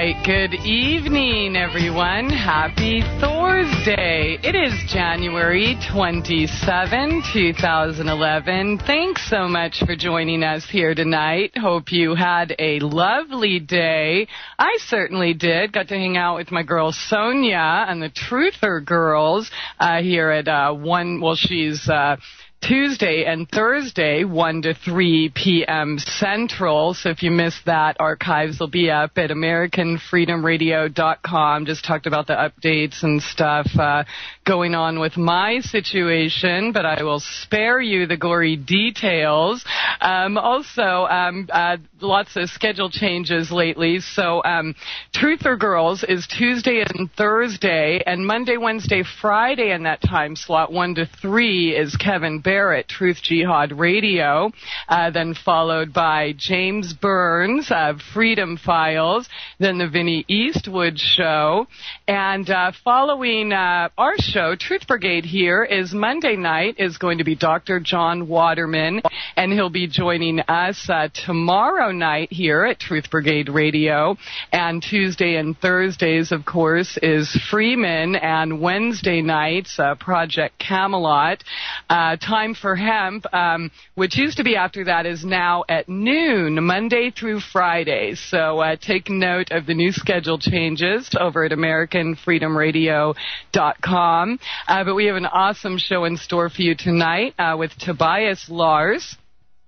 right. Good evening, everyone. Happy Thursday. It is January 27, 2011. Thanks so much for joining us here tonight. Hope you had a lovely day. I certainly did. Got to hang out with my girl Sonia and the Truther Girls here at 1. Well, she's Tuesday and Thursday, 1 to 3 p.m. Central. So if you missed that, archives will be up at AmericanFreedomRadio.com. Just talked about the updates and stuff going on with my situation, but I will spare you the gory details. Also, lots of schedule changes lately. So Truther Girls is Tuesday and Thursday, and Monday, Wednesday, Friday in that time slot, 1 to 3, is Kevin Barrett, Truth Jihad Radio, then followed by James Burns of Freedom Files, then the Vinnie Eastwood Show, and following our show, Truth Brigade here, is Monday night is going to be Dr. John Waterman, and he'll be joining us tomorrow night here at Truth Brigade Radio, and Tuesday and Thursdays, of course, is Freeman, and Wednesday nights, Project Camelot. Time for Hemp, which used to be after that, is now at noon, Monday through Friday. So take note of the new schedule changes over at AmericanFreedomRadio.com. But we have an awesome show in store for you tonight with Tobias Lars.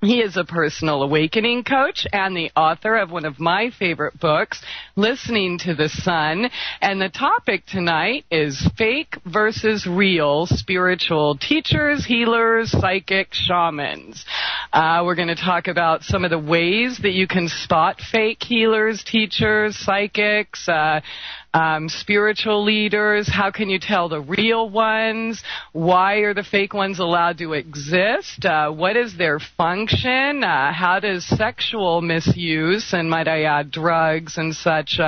He is a personal awakening coach and the author of one of my favorite books, Listening to the Sun. And the topic tonight is fake versus real spiritual teachers, healers, psychic, shamans. We're going to talk about some of the ways that you can spot fake healers, teachers, psychics, spiritual leaders. How can you tell the real ones? Why are the fake ones allowed to exist? What is their function? How does sexual misuse, and might I add drugs and such,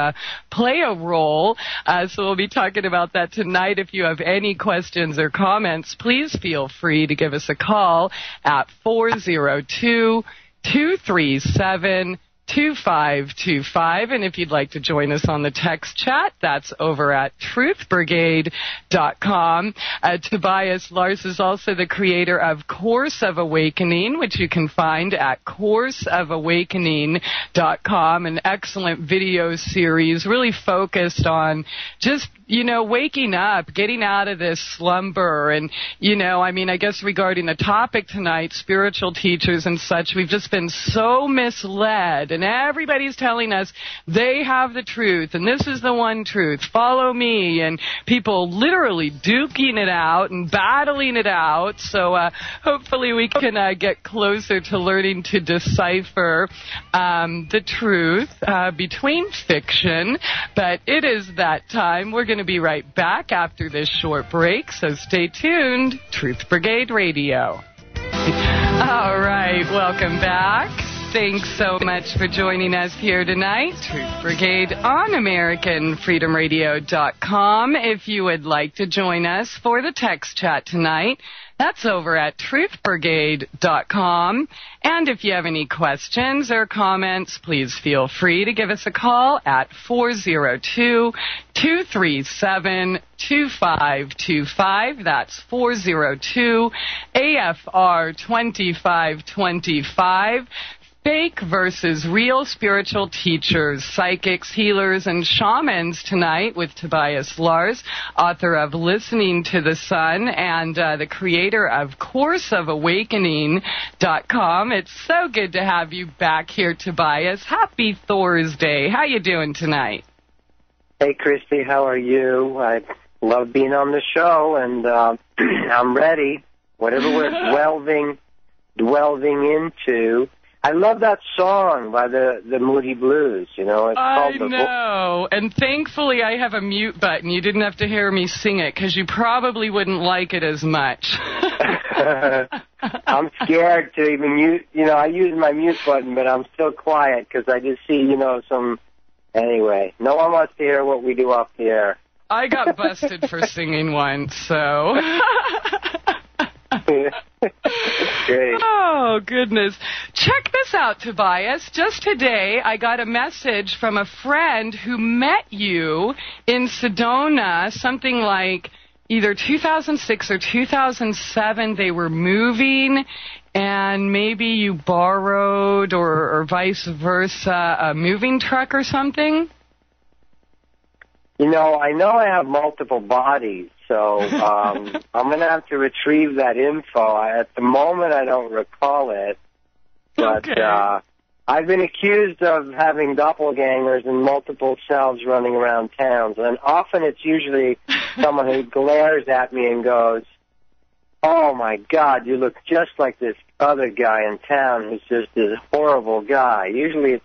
play a role? So we'll be talking about that tonight. If you have any questions or comments, please feel free to give us a call at 402-237-2525, and if you'd like to join us on the text chat, that's over at truthbrigade.com. Tobias Lars is also the creator of Course of Awakening, which you can find at courseofawakening.com, an excellent video series really focused on just waking up, getting out of this slumber. And, I guess regarding the topic tonight, spiritual teachers and such, we've just been so misled. And everybody's telling us they have the truth, and this is the one truth. Follow me. And people literally duking it out and battling it out. So hopefully we can get closer to learning to decipher the truth between fiction. But it is that time. We're going to be right back after this short break, so stay tuned. Truth Brigade Radio. All right, welcome back. Thanks so much for joining us here tonight. Truth Brigade on AmericanFreedomRadio.com. If you would like to join us for the text chat tonight, that's over at truthbrigade.com. And if you have any questions or comments, please feel free to give us a call at 402-237-2525. That's 402-AFR-2525. Fake versus real spiritual teachers, psychics, healers, and shamans tonight with Tobias Lars, author of Listening to the Sun and the creator of CourseOfAwakening.com. It's so good to have you back here, Tobias. Happy Thursday. How you doing tonight? Hey, Christie. How are you? I love being on the show, and I'm ready. Whatever we're delving into. I love that song by the Moody Blues, It's I know, and thankfully I have a mute button. You didn't have to hear me sing it, because you probably wouldn't like it as much. I'm scared to even use, I use my mute button, but I'm still quiet, because I just see, anyway, no one wants to hear what we do off the air. I got busted for singing once, so... Great. Oh, goodness. Check this out, Tobias. Just today, I got a message from a friend who met you in Sedona, something like either 2006 or 2007. They were moving, and maybe you borrowed or vice versa a moving truck or something? You know I have multiple bodies, so I'm going to have to retrieve that info. At the moment, I don't recall it, but okay. I've been accused of having doppelgangers and multiple selves running around towns, and often it's usually someone who glares at me and goes, "Oh, my God, you look just like this other guy in town who's just this horrible guy." Usually it's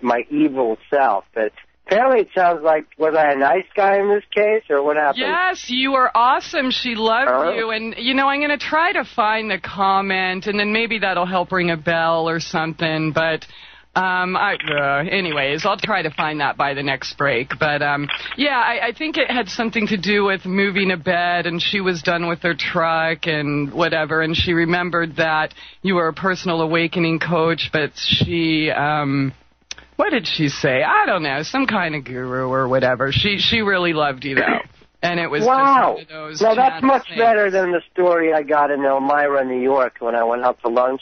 my evil self, but apparently it sounds like, was I a nice guy in this case, or what happened? Yes, you were awesome. She loved you. And, I'm going to try to find the comment, and then maybe that'll help ring a bell or something. But, anyways, I'll try to find that by the next break. But, I think it had something to do with moving a bed, and she was done with her truck and whatever, and she remembered that you were a personal awakening coach, but she... what did she say? I don't know, some kind of guru or whatever. She really loved you, though. And it was wow. just one of those. No, that's much things. better than the story I got in Elmira, New York, when I went out to lunch.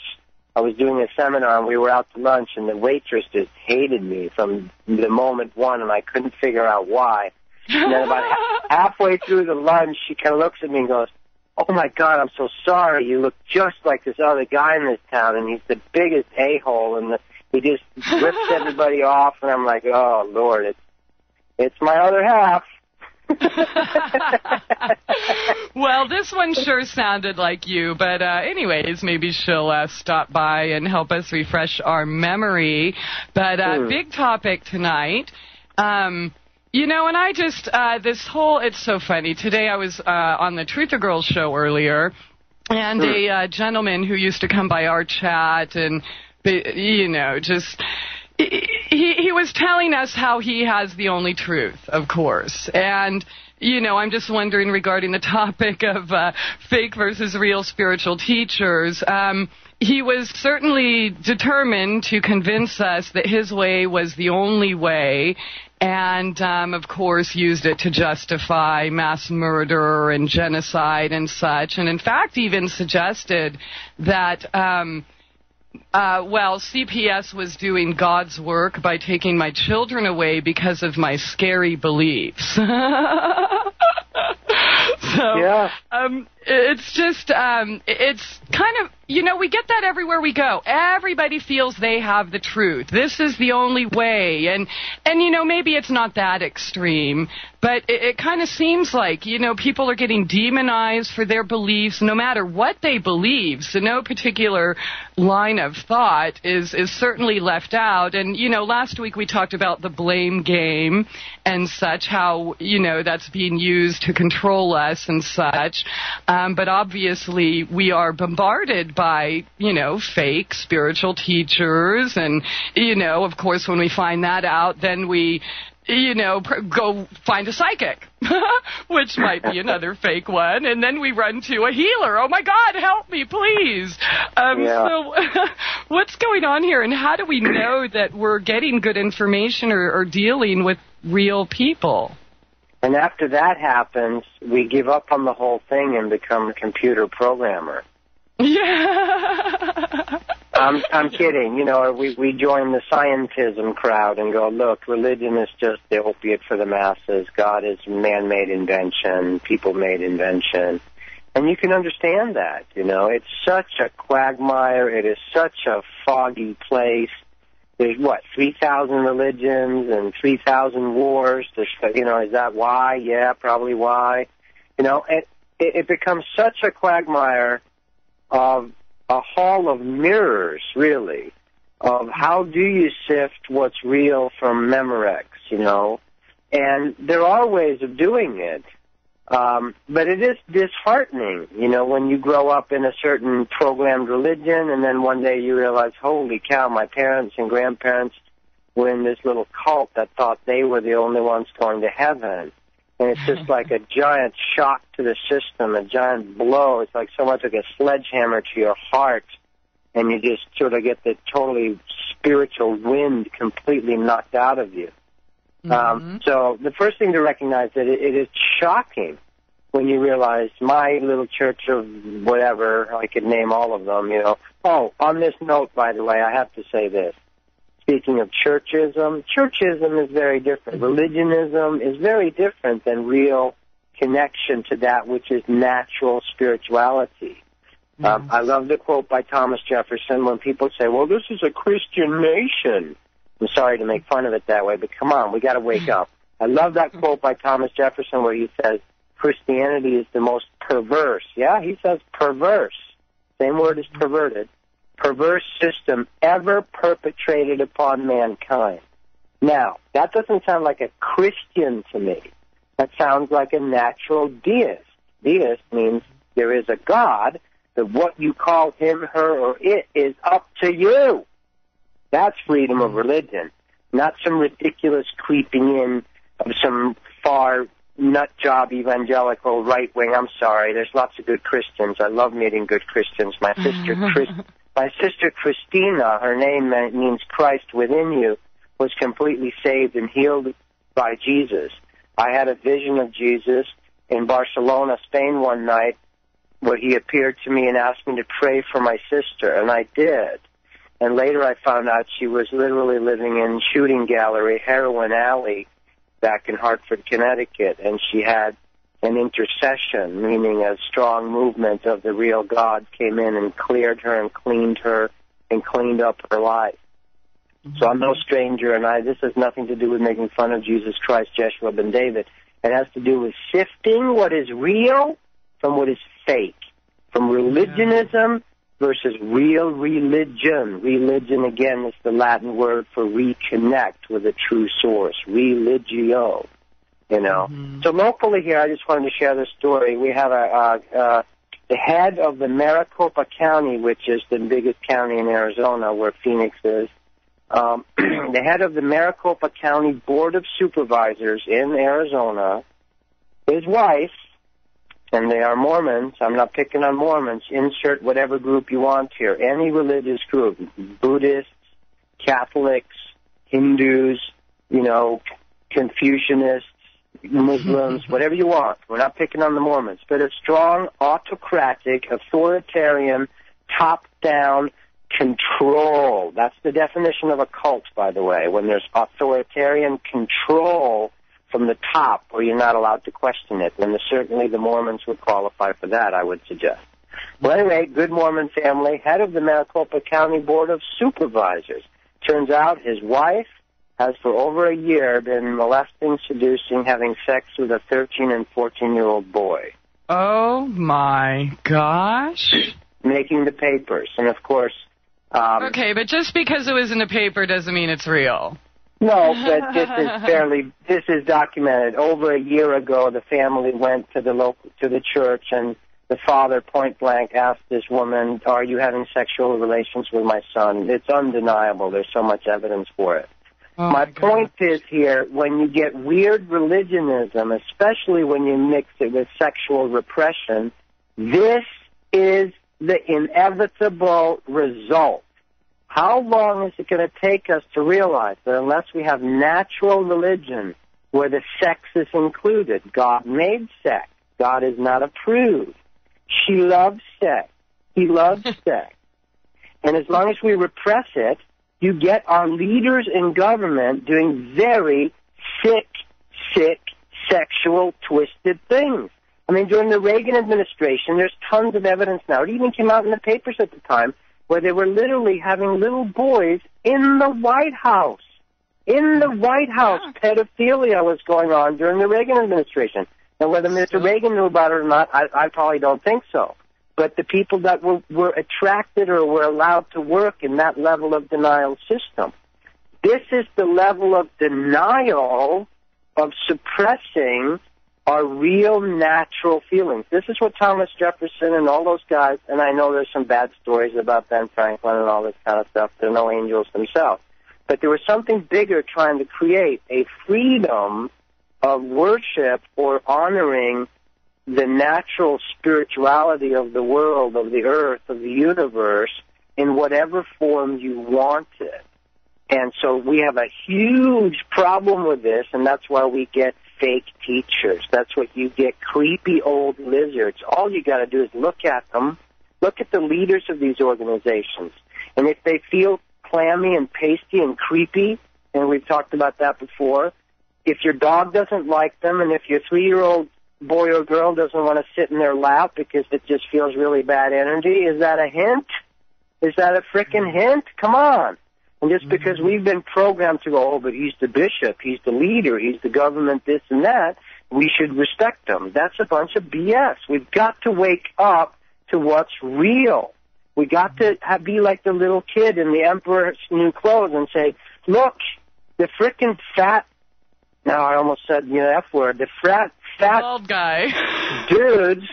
I was doing a seminar, and we were out to lunch, and the waitress just hated me from the moment one, and I couldn't figure out why. And then about halfway through the lunch, she kind of looks at me and goes, "Oh, my God, I'm so sorry. You look just like this other guy in this town, and he's the biggest a-hole, and he just rips everybody off," and I'm like, "Oh, Lord, it's my other half." Well, this one sure sounded like you, but anyways, maybe she'll stop by and help us refresh our memory. But big topic tonight. And I just, it's so funny. Today I was on the Truth or Girls show earlier, and a gentleman who used to come by our chat and just he was telling us how he has the only truth, of course. And, I'm just wondering regarding the topic of fake versus real spiritual teachers. He was certainly determined to convince us that his way was the only way, and, of course, used it to justify mass murder and genocide and such. And, in fact, even suggested that... CPS was doing God's work by taking my children away because of my scary beliefs. It's just, it's kind of, we get that everywhere we go. Everybody feels they have the truth. This is the only way. And maybe it's not that extreme, but it kind of seems like, people are getting demonized for their beliefs, no matter what they believe. So no particular line of thought is certainly left out. And, last week we talked about the blame game and such, how, that's being used to control us and such. But obviously we are bombarded by, fake spiritual teachers. And, of course, when we find that out, then we, go find a psychic, which might be another fake one. And then we run to a healer. Oh, my God, help me, please. So what's going on here? And how do we know that we're getting good information or dealing with real people? And after that happens, we give up on the whole thing and become a computer programmer. Yeah. I'm kidding. We join the scientism crowd and go, look, religion is just the opiate for the masses. God is man-made invention, people-made invention. And you can understand that, It's such a quagmire. It is such a foggy place. There's, 3,000 religions and 3,000 wars. There's, is that why? Yeah, probably why. It becomes such a quagmire of a hall of mirrors, really, of how do you sift what's real from Memorex, And there are ways of doing it, but it is disheartening, when you grow up in a certain programmed religion and then one day you realize, holy cow, my parents and grandparents were in this little cult that thought they were the only ones going to heaven. And it's just like a giant shock to the system, a giant blow. It's like so much like a sledgehammer to your heart, and you just sort of get the totally spiritual wind completely knocked out of you. So the first thing to recognize that it is shocking when you realize my little church of whatever, I could name all of them, you know. Oh, on this note, by the way, I have to say this. Speaking of churchism is very different. Religionism is very different than real connection to that which is natural spirituality. I love the quote by Thomas Jefferson when people say, well, this is a Christian nation. I'm sorry to make fun of it that way, but come on, we got to wake up. I love that quote by Thomas Jefferson where he says, Christianity is the most perverse. Yeah, he says perverse. Same word as perverted. Perverse system ever perpetrated upon mankind. Now, that doesn't sound like a Christian to me. That sounds like a natural deist. Deist means there is a God, that what you call him, her, or it is up to you. That's freedom of religion, not some ridiculous creeping in of some far nut job evangelical right wing. I'm sorry, there's lots of good Christians. I love meeting good Christians. My sister Christina, her name means Christ within you, was completely saved and healed by Jesus. I had a vision of Jesus in Barcelona, Spain one night where he appeared to me and asked me to pray for my sister, and I did. And later I found out she was literally living in Shooting Gallery, Heroin Alley, back in Hartford, Connecticut, and she had an intercession, meaning a strong movement of the real God came in and cleared her and cleaned up her life. So I'm no stranger, and this has nothing to do with making fun of Jesus Christ, Jeshua ben David. It has to do with sifting what is real from what is fake, from religionism versus real religion. Religion, again, is the Latin word for reconnect with a true source, religio, you know. So locally here, I just wanted to share this story. We have the head of the Maricopa County, which is the biggest county in Arizona where Phoenix is, the head of the Maricopa County Board of Supervisors in Arizona, his wife, and they are Mormons. I'm not picking on Mormons. Insert whatever group you want here. Any religious group. Buddhists, Catholics, Hindus, you know, Confucianists, Muslims, whatever you want. We're not picking on the Mormons. But a strong, autocratic, authoritarian, top-down control. That's the definition of a cult, by the way, when there's authoritarian control from the top, where you're not allowed to question it. And certainly the Mormons would qualify for that, I would suggest. Well, anyway, good Mormon family, head of the Maricopa County Board of Supervisors. Turns out his wife has for over a year been molesting, seducing, having sex with a 13 and 14-year-old boy. Oh, my gosh. Making the papers. And, of course... okay, but just because it was in the paper doesn't mean it's real. No, but this is documented. Over a year ago, the family went to the church, and the father point blank asked this woman, "Are you having sexual relations with my son?" It's undeniable. There's so much evidence for it. My point is here, when you get weird religionism, especially when you mix it with sexual repression, this is the inevitable result. How long is it going to take us to realize that unless we have natural religion where the sex is included, God made sex, God is not approved, she loves sex, he loves sex, and as long as we repress it, you get our leaders in government doing very sick, sexual, twisted things. I mean, during the Reagan administration, there's tons of evidence now. It even came out in the papers at the time where they were literally having little boys in the White House. In the White House, pedophilia was going on during the Reagan administration. Now, whether Mr. Reagan knew about it or not, I probably don't think so. But the people that were attracted or were allowed to work in that level of denial system, this is the level of denial of suppressing our real natural feelings. This is what Thomas Jefferson and all those guys, and I know there's some bad stories about Ben Franklin and all this kind of stuff. They're no angels themselves. But there was something bigger trying to create a freedom of worship or honoring the natural spirituality of the world, of the earth, of the universe, in whatever form you want it. And so we have a huge problem with this, and that's why we get fake teachers. That's what you get, creepy old lizards. All you got to do is look at them, look at the leaders of these organizations, and if they feel clammy and pasty and creepy, and we've talked about that before, if your dog doesn't like them, and if your 3-year-old boy or girl doesn't want to sit in their lap because it just feels really bad energy, is that a hint? Is that a frickin' hint? Come on. And just because we've been programmed to go, oh, but he's the bishop, he's the leader, he's the government, this and that, we should respect him. That's a bunch of BS. We've got to wake up to what's real. We got to be like the little kid in the Emperor's New Clothes and say, look, the frickin' fat, now I almost said the F word, the fat bald guy dudes,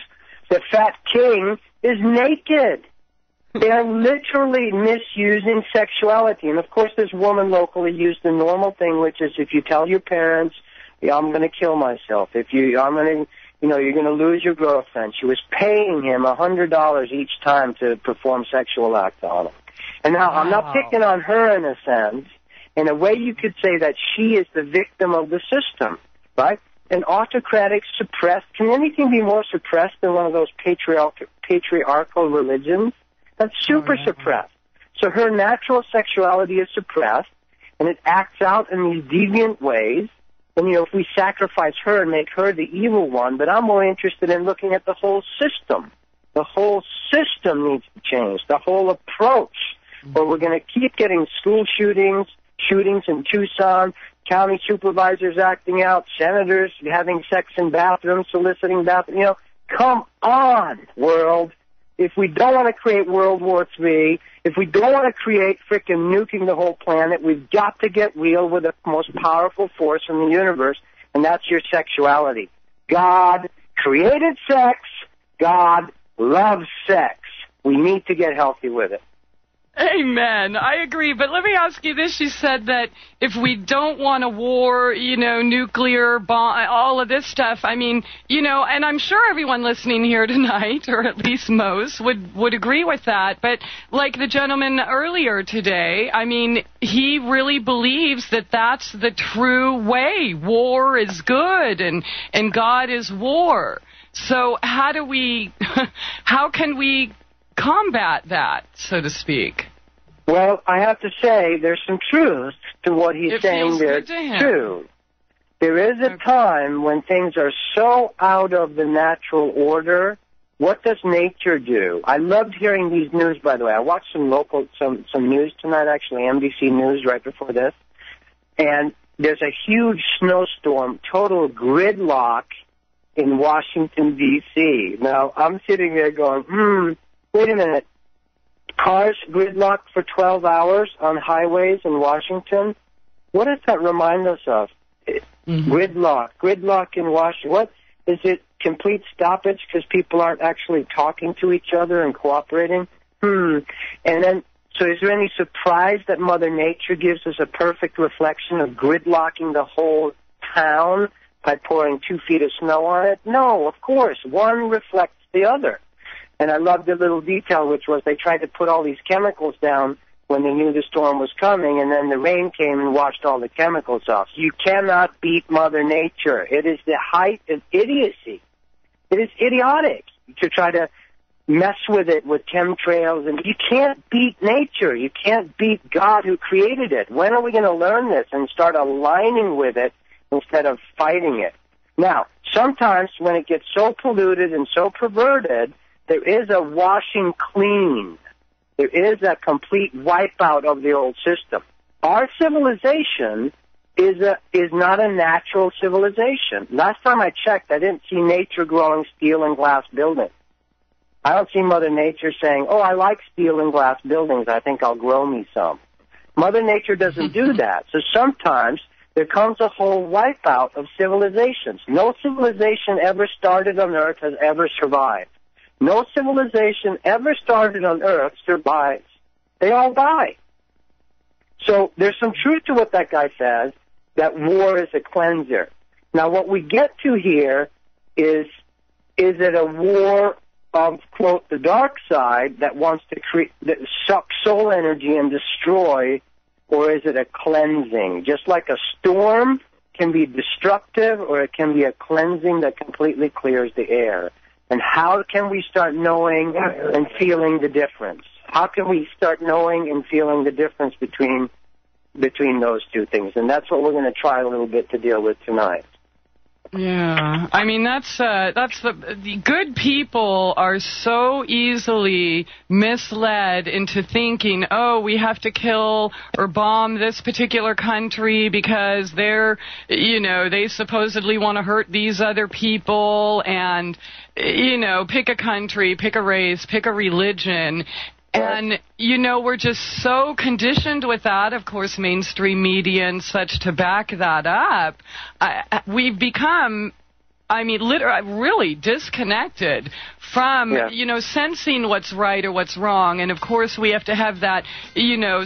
the fat king is naked. They're literally misusing sexuality. And, of course, this woman locally used the normal thing, which is if you tell your parents, yeah, I'm going to kill myself. If you're going to lose your girlfriend. She was paying him $100 each time to perform sexual acts on him. And now I'm not picking on her in a sense. In a way, you could say that she is the victim of the system, right? An autocratic, suppressed, can anything be more suppressed than one of those patriarchal religions? That's super suppressed. So her natural sexuality is suppressed, and it acts out in these deviant ways. And, if we sacrifice her and make her the evil one, but I'm more interested in looking at the whole system. The whole system needs to change, the whole approach. Or we're going to keep getting school shootings in Tucson, county supervisors acting out, senators having sex in bathrooms, soliciting bathrooms. Come on, world. If we don't want to create World War III, if we don't want to create frickin' nuking the whole planet, we've got to get real with the most powerful force in the universe, and that's your sexuality. God created sex. God loves sex. We need to get healthy with it. Amen. I agree. But let me ask you this. You said that if we don't want a war, nuclear bomb, all of this stuff, and I'm sure everyone listening here tonight, or at least most, would agree with that. But like the gentleman earlier today, he really believes that that's the true way. War is good and God is war. So how can we combat that, so to speak? Well, I have to say there's some truth to what he's saying there, too. There is a time when things are so out of the natural order. What does nature do? I loved hearing these news, by the way. I watched some news tonight, actually, NBC News right before this. And there's a huge snowstorm, total gridlock in Washington, D.C. Now, I'm sitting there going, wait a minute. Cars gridlocked for 12 hours on highways in Washington? What does that remind us of? Gridlock in Washington. What is it? Complete stoppage because people aren't actually talking to each other and cooperating? And then, so is there any surprise that Mother Nature gives us a perfect reflection of gridlocking the whole town by pouring 2 feet of snow on it? No, of course. One reflects the other. And I loved the little detail, which was they tried to put all these chemicals down when they knew the storm was coming, and then the rain came and washed all the chemicals off. You cannot beat Mother Nature. It is the height of idiocy. It is idiotic to try to mess with it with chemtrails. And you can't beat nature. You can't beat God who created it. When are we going to learn this and start aligning with it instead of fighting it? Now, sometimes when it gets so polluted and so perverted, there is a washing clean. There is a complete wipeout of the old system. Our civilization is not a natural civilization. Last time I checked, I didn't see nature growing steel and glass buildings. I don't see Mother Nature saying, oh, I like steel and glass buildings. I think I'll grow me some. Mother Nature doesn't do that. So sometimes there comes a whole wipeout of civilizations. No civilization ever started on Earth has ever survived. No civilization ever started on Earth survives. They all die. So there's some truth to what that guy says, that war is a cleanser. Now, what we get to here is it a war of, quote, the dark side that wants to that suck soul energy and destroy, or is it a cleansing? Just like a storm can be destructive, or it can be a cleansing that completely clears the air. And how can we start knowing and feeling the difference? How can we start knowing and feeling the difference between those two things? And that's what we're going to try a little bit to deal with tonight. Yeah, I mean, the good people are so easily misled into thinking, oh, we have to kill or bomb this particular country because they supposedly want to hurt these other people, and, pick a country, pick a race, pick a religion. And, we're just so conditioned with that, of course, mainstream media and such to back that up. We've become, literally really disconnected from, sensing what's right or what's wrong. And, of course, we have to have that,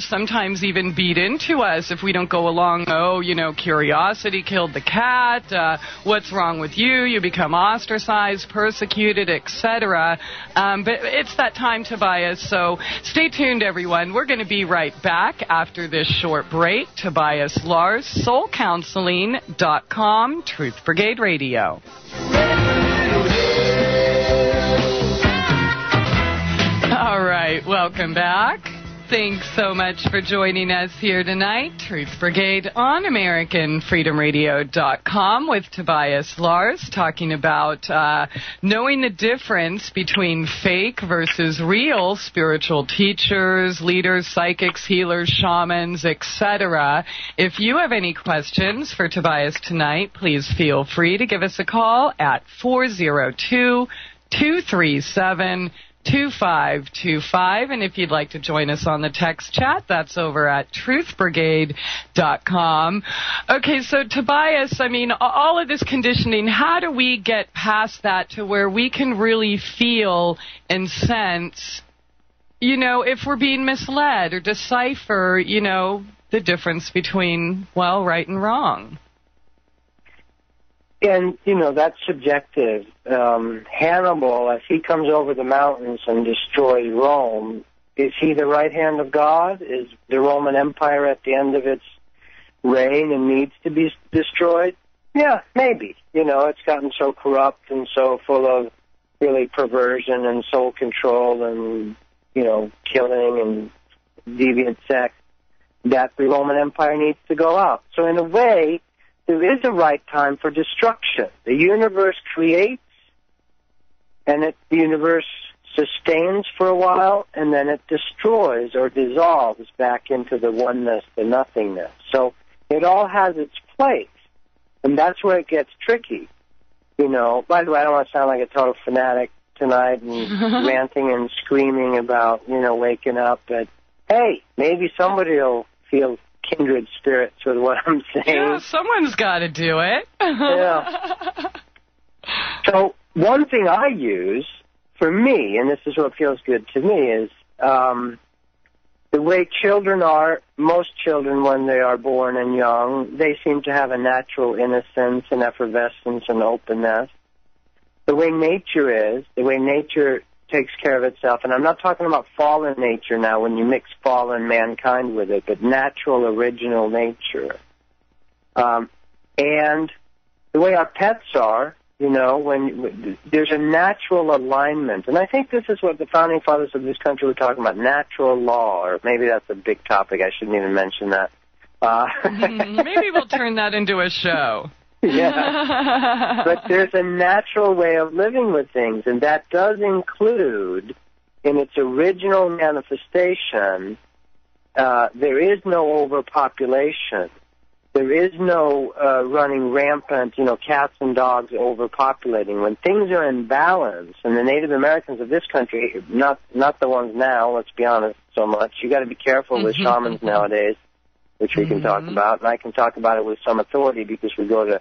sometimes even beat into us if we don't go along. Oh, curiosity killed the cat. What's wrong with you? You become ostracized, persecuted, etc. But it's that time, Tobias. So stay tuned, everyone. We're going to be right back after this short break. Tobias Lars, soulcounseling.com, Truth Brigade Radio. All right, welcome back. Thanks so much for joining us here tonight. Truth Brigade on AmericanFreedomRadio.com with Tobias Lars, talking about knowing the difference between fake versus real spiritual teachers, leaders, psychics, healers, shamans, etc. If you have any questions for Tobias tonight, please feel free to give us a call at 402-237-2525, and if you'd like to join us on the text chat, that's over at truthbrigade.com. Okay, so Tobias, all of this conditioning, how do we get past that to where we can really feel and sense, if we're being misled, or decipher, the difference between, right and wrong? And, that's subjective. Hannibal, as he comes over the mountains and destroys Rome, is he the right hand of God? Is the Roman Empire at the end of its reign and needs to be destroyed? Yeah, maybe. It's gotten so corrupt and so full of really perversion and soul control and, killing and deviant sex that the Roman Empire needs to go out. So in a way, there is a right time for destruction. The universe creates, and the universe sustains for a while, and then it destroys or dissolves back into the oneness, the nothingness. So it all has its place, and that's where it gets tricky. By the way, I don't want to sound like a total fanatic tonight and ranting and screaming about, waking up, but hey, maybe somebody will feel kindred spirits with what I'm saying. Yeah, someone's got to do it. Yeah. So one thing I use for me, and this is what feels good to me, is the way children are, most children when they are born and young, they seem to have a natural innocence and effervescence and openness. The way nature is, the way nature takes care of itself, and I'm not talking about fallen nature now when you mix fallen mankind with it, but natural, original nature. And the way our pets are, when there's a natural alignment, and I think this is what the founding fathers of this country were talking about, natural law, or maybe that's a big topic, I shouldn't even mention that. Maybe we'll turn that into a show. Yeah, but there's a natural way of living with things, and that does include, in its original manifestation, there is no overpopulation. There is no running rampant, cats and dogs overpopulating. When things are in balance, and the Native Americans of this country, not the ones now, let's be honest, so much. You got to be careful with shamans nowadays, which we can talk about, and I can talk about it with some authority because we go to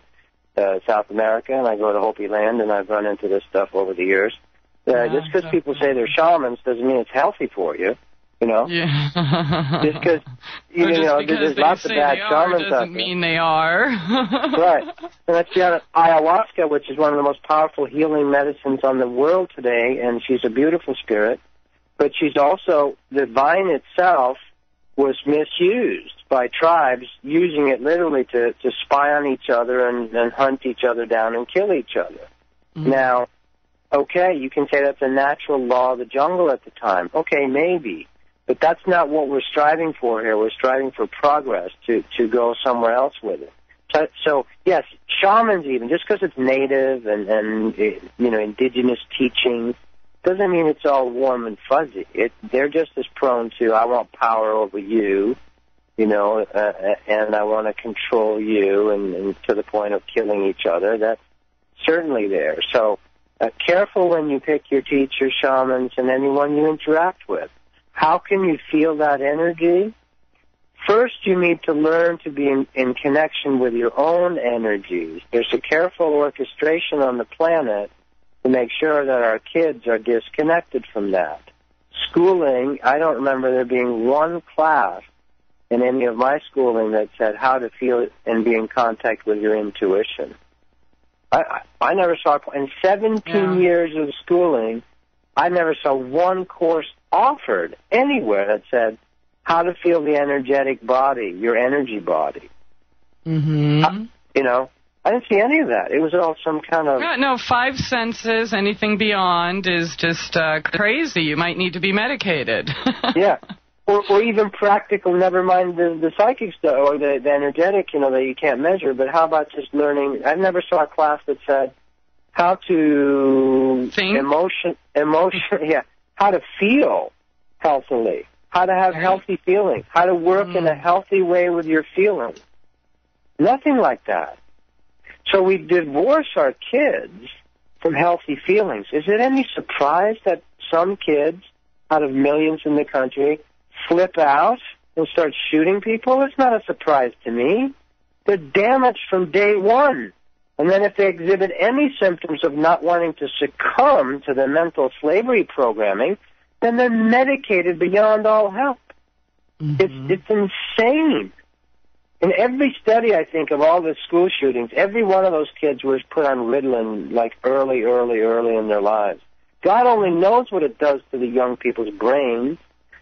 South America, and I go to Hopi land, and I've run into this stuff over the years. Just because people say they're shamans doesn't mean it's healthy for you. you know? Yeah. Just because, there's lots of bad shamans out there. Doesn't mean they are. Right. And let's be honest, ayahuasca, which is one of the most powerful healing medicines on the world today, and she's a beautiful spirit, but she's also, the vine itself was misused by tribes, using it literally to spy on each other and hunt each other down and kill each other. Mm-hmm. Now, okay, you can say that's a natural law of the jungle at the time. Okay, maybe. But that's not what we're striving for here. We're striving for progress, to go somewhere else with it. So yes, shamans even, just because it's native and indigenous teachings, doesn't mean it's all warm and fuzzy. They're just as prone to, I want power over you, and I want to control you, and to the point of killing each other. That's certainly there. So careful when you pick your teachers, shamans, and anyone you interact with. How can you feel that energy? First, you need to learn to be in connection with your own energies. There's a careful orchestration on the planet to make sure that our kids are disconnected from that. Schooling, I don't remember there being one class in any of my schooling that said how to feel and be in contact with your intuition. I never saw, in 17 years of schooling, I never saw one course offered anywhere that said how to feel the energetic body, your energy body. Mm-hmm. I didn't see any of that. It was all some kind of... No, 5 senses, anything beyond is just crazy. You might need to be medicated. Yeah. Or even practical, never mind the psychic stuff or the energetic, that you can't measure, but how about just learning... I never saw a class that said how to... Think? Emotion, yeah. How to feel healthily. How to have healthy feelings. How to work in a healthy way with your feelings. Nothing like that. So we divorce our kids from healthy feelings. Is it any surprise that some kids, out of millions in the country, flip out and start shooting people? It's not a surprise to me. They're damaged from day one. And then if they exhibit any symptoms of not wanting to succumb to the mental slavery programming, then they're medicated beyond all help. Mm-hmm. It's insane. In every study, I think, of all the school shootings, every one of those kids was put on Ritalin like early in their lives. God only knows what it does to the young people's brains.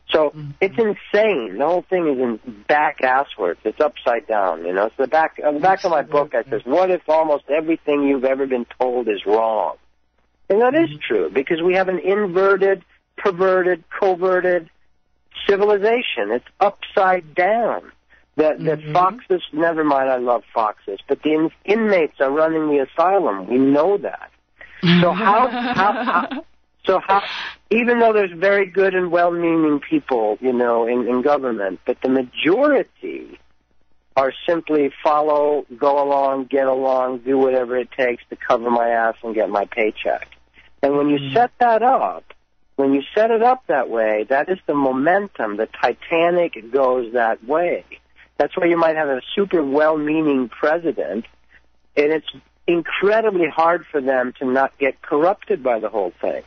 So it's insane. The whole thing is in back asswards. It's upside down, It's the back of my book. I says, what if almost everything you've ever been told is wrong? And that is true, because we have an inverted, perverted, coverted civilization. It's upside down. That foxes, never mind, I love foxes, but the inmates are running the asylum. We know that. So how, even though there's very good and well-meaning people, in government, but the majority are simply follow, go along, get along, do whatever it takes to cover my ass and get my paycheck. And when you set that up, when you set it up that way, that is the momentum. The Titanic goes that way. That's why you might have a super well-meaning president, and it's incredibly hard for them to not get corrupted by the whole thing.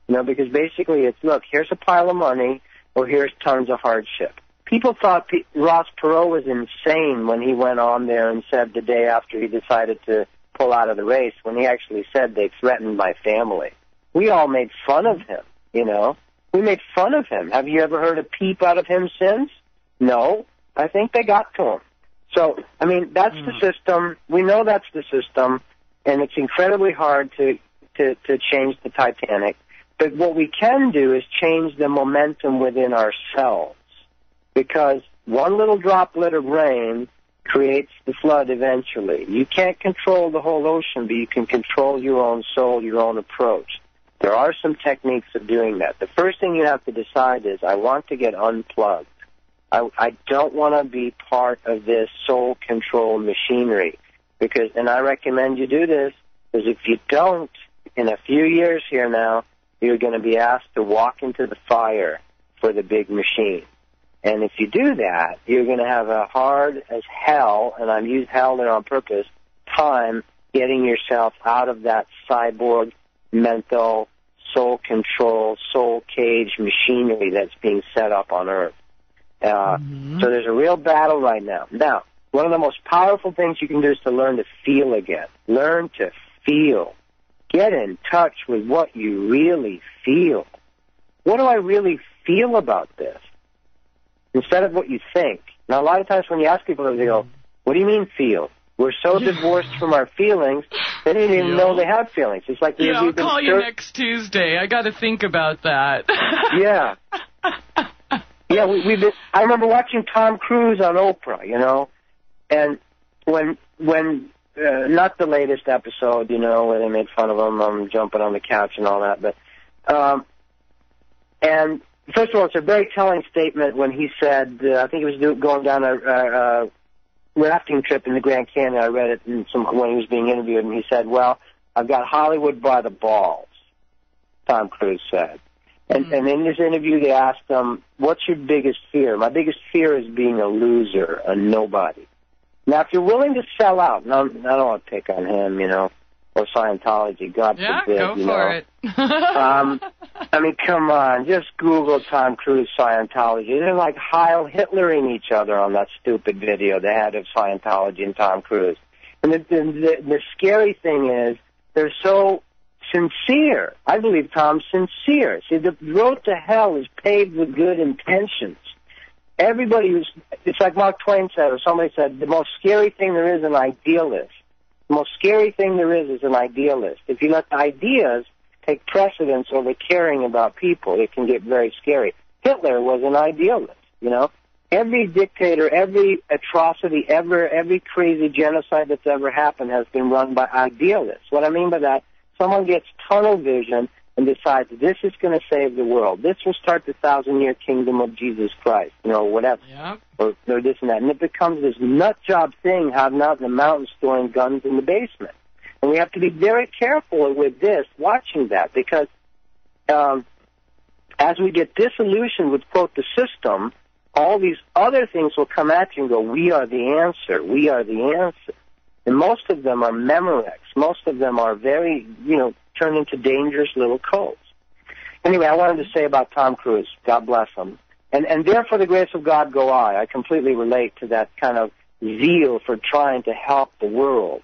Because basically it's, look, here's a pile of money, or here's tons of hardship. People thought Ross Perot was insane when he went on there and said the day after he decided to pull out of the race, when he actually said they threatened my family. We all made fun of him, We made fun of him. Have you ever heard a peep out of him since? No. I think they got to him. So, that's the system. We know that's the system, and it's incredibly hard to change the Titanic. But what we can do is change the momentum within ourselves, because one little droplet of rain creates the flood eventually. You can't control the whole ocean, but you can control your own soul, your own approach. There are some techniques of doing that. The first thing you have to decide is, I want to get unplugged. I don't want to be part of this soul control machinery, and I recommend you do this, because if you don't, in a few years here now, you're going to be asked to walk into the fire for the big machine. And if you do that, you're going to have a hard as hell, and I've used hell there on purpose, time getting yourself out of that cyborg mental soul control, soul cage machinery that's being set up on Earth. So there's a real battle right now. Now, one of the most powerful things you can do is to learn to feel again. Learn to feel. Get in touch with what you really feel. What do I really feel about this? Instead of what you think. Now, a lot of times when you ask people, they go, what do you mean feel? We're so divorced from our feelings, they didn't even know they have feelings. It's like I'll call you next Tuesday. I got to think about that. Yeah. Yeah, I remember watching Tom Cruise on Oprah, you know, and when not the latest episode, you know, where they made fun of him jumping on the couch and all that, but and first of all, it's a very telling statement when he said, I think he was going down a rafting trip in the Grand Canyon. I read it when he was being interviewed, and he said, well, I've got Hollywood by the balls, Tom Cruise said. And in this interview, they asked him, what's your biggest fear? My biggest fear is being a loser, a nobody. Now, if you're willing to sell out, I don't want to pick on him, you know, or Scientology, God forbid. Yeah, go for it. I mean, come on, just Google Tom Cruise Scientology. They're like Heil Hitlering each other on that stupid video they had of Scientology and Tom Cruise. And the scary thing is they're so sincere. I believe Tom's sincere. See, the road to hell is paved with good intentions. It's like Mark Twain said, or somebody said, the most scary thing there is an idealist. The most scary thing there is an idealist. If you let the ideas take precedence over caring about people, it can get very scary. Hitler was an idealist, you know. Every dictator, every atrocity ever, every crazy genocide that's ever happened has been run by idealists. What I mean by that, someone gets tunnel vision and decides this is going to save the world. This will start the 1,000-year kingdom of Jesus Christ, you know, whatever. Yeah. Or this and that. And it becomes this nut job thing, hiding out in the mountains storing guns in the basement. And we have to be very careful with this, watching that, because as we get disillusioned with, quote, the system, all these other things will come at you and go, we are the answer, we are the answer. And most of them are Memorex. Most of them are very, you know, turned into dangerous little cults. Anyway, I wanted to say about Tom Cruise. God bless him. And therefore the grace of God go I. I completely relate to that kind of zeal for trying to help the world.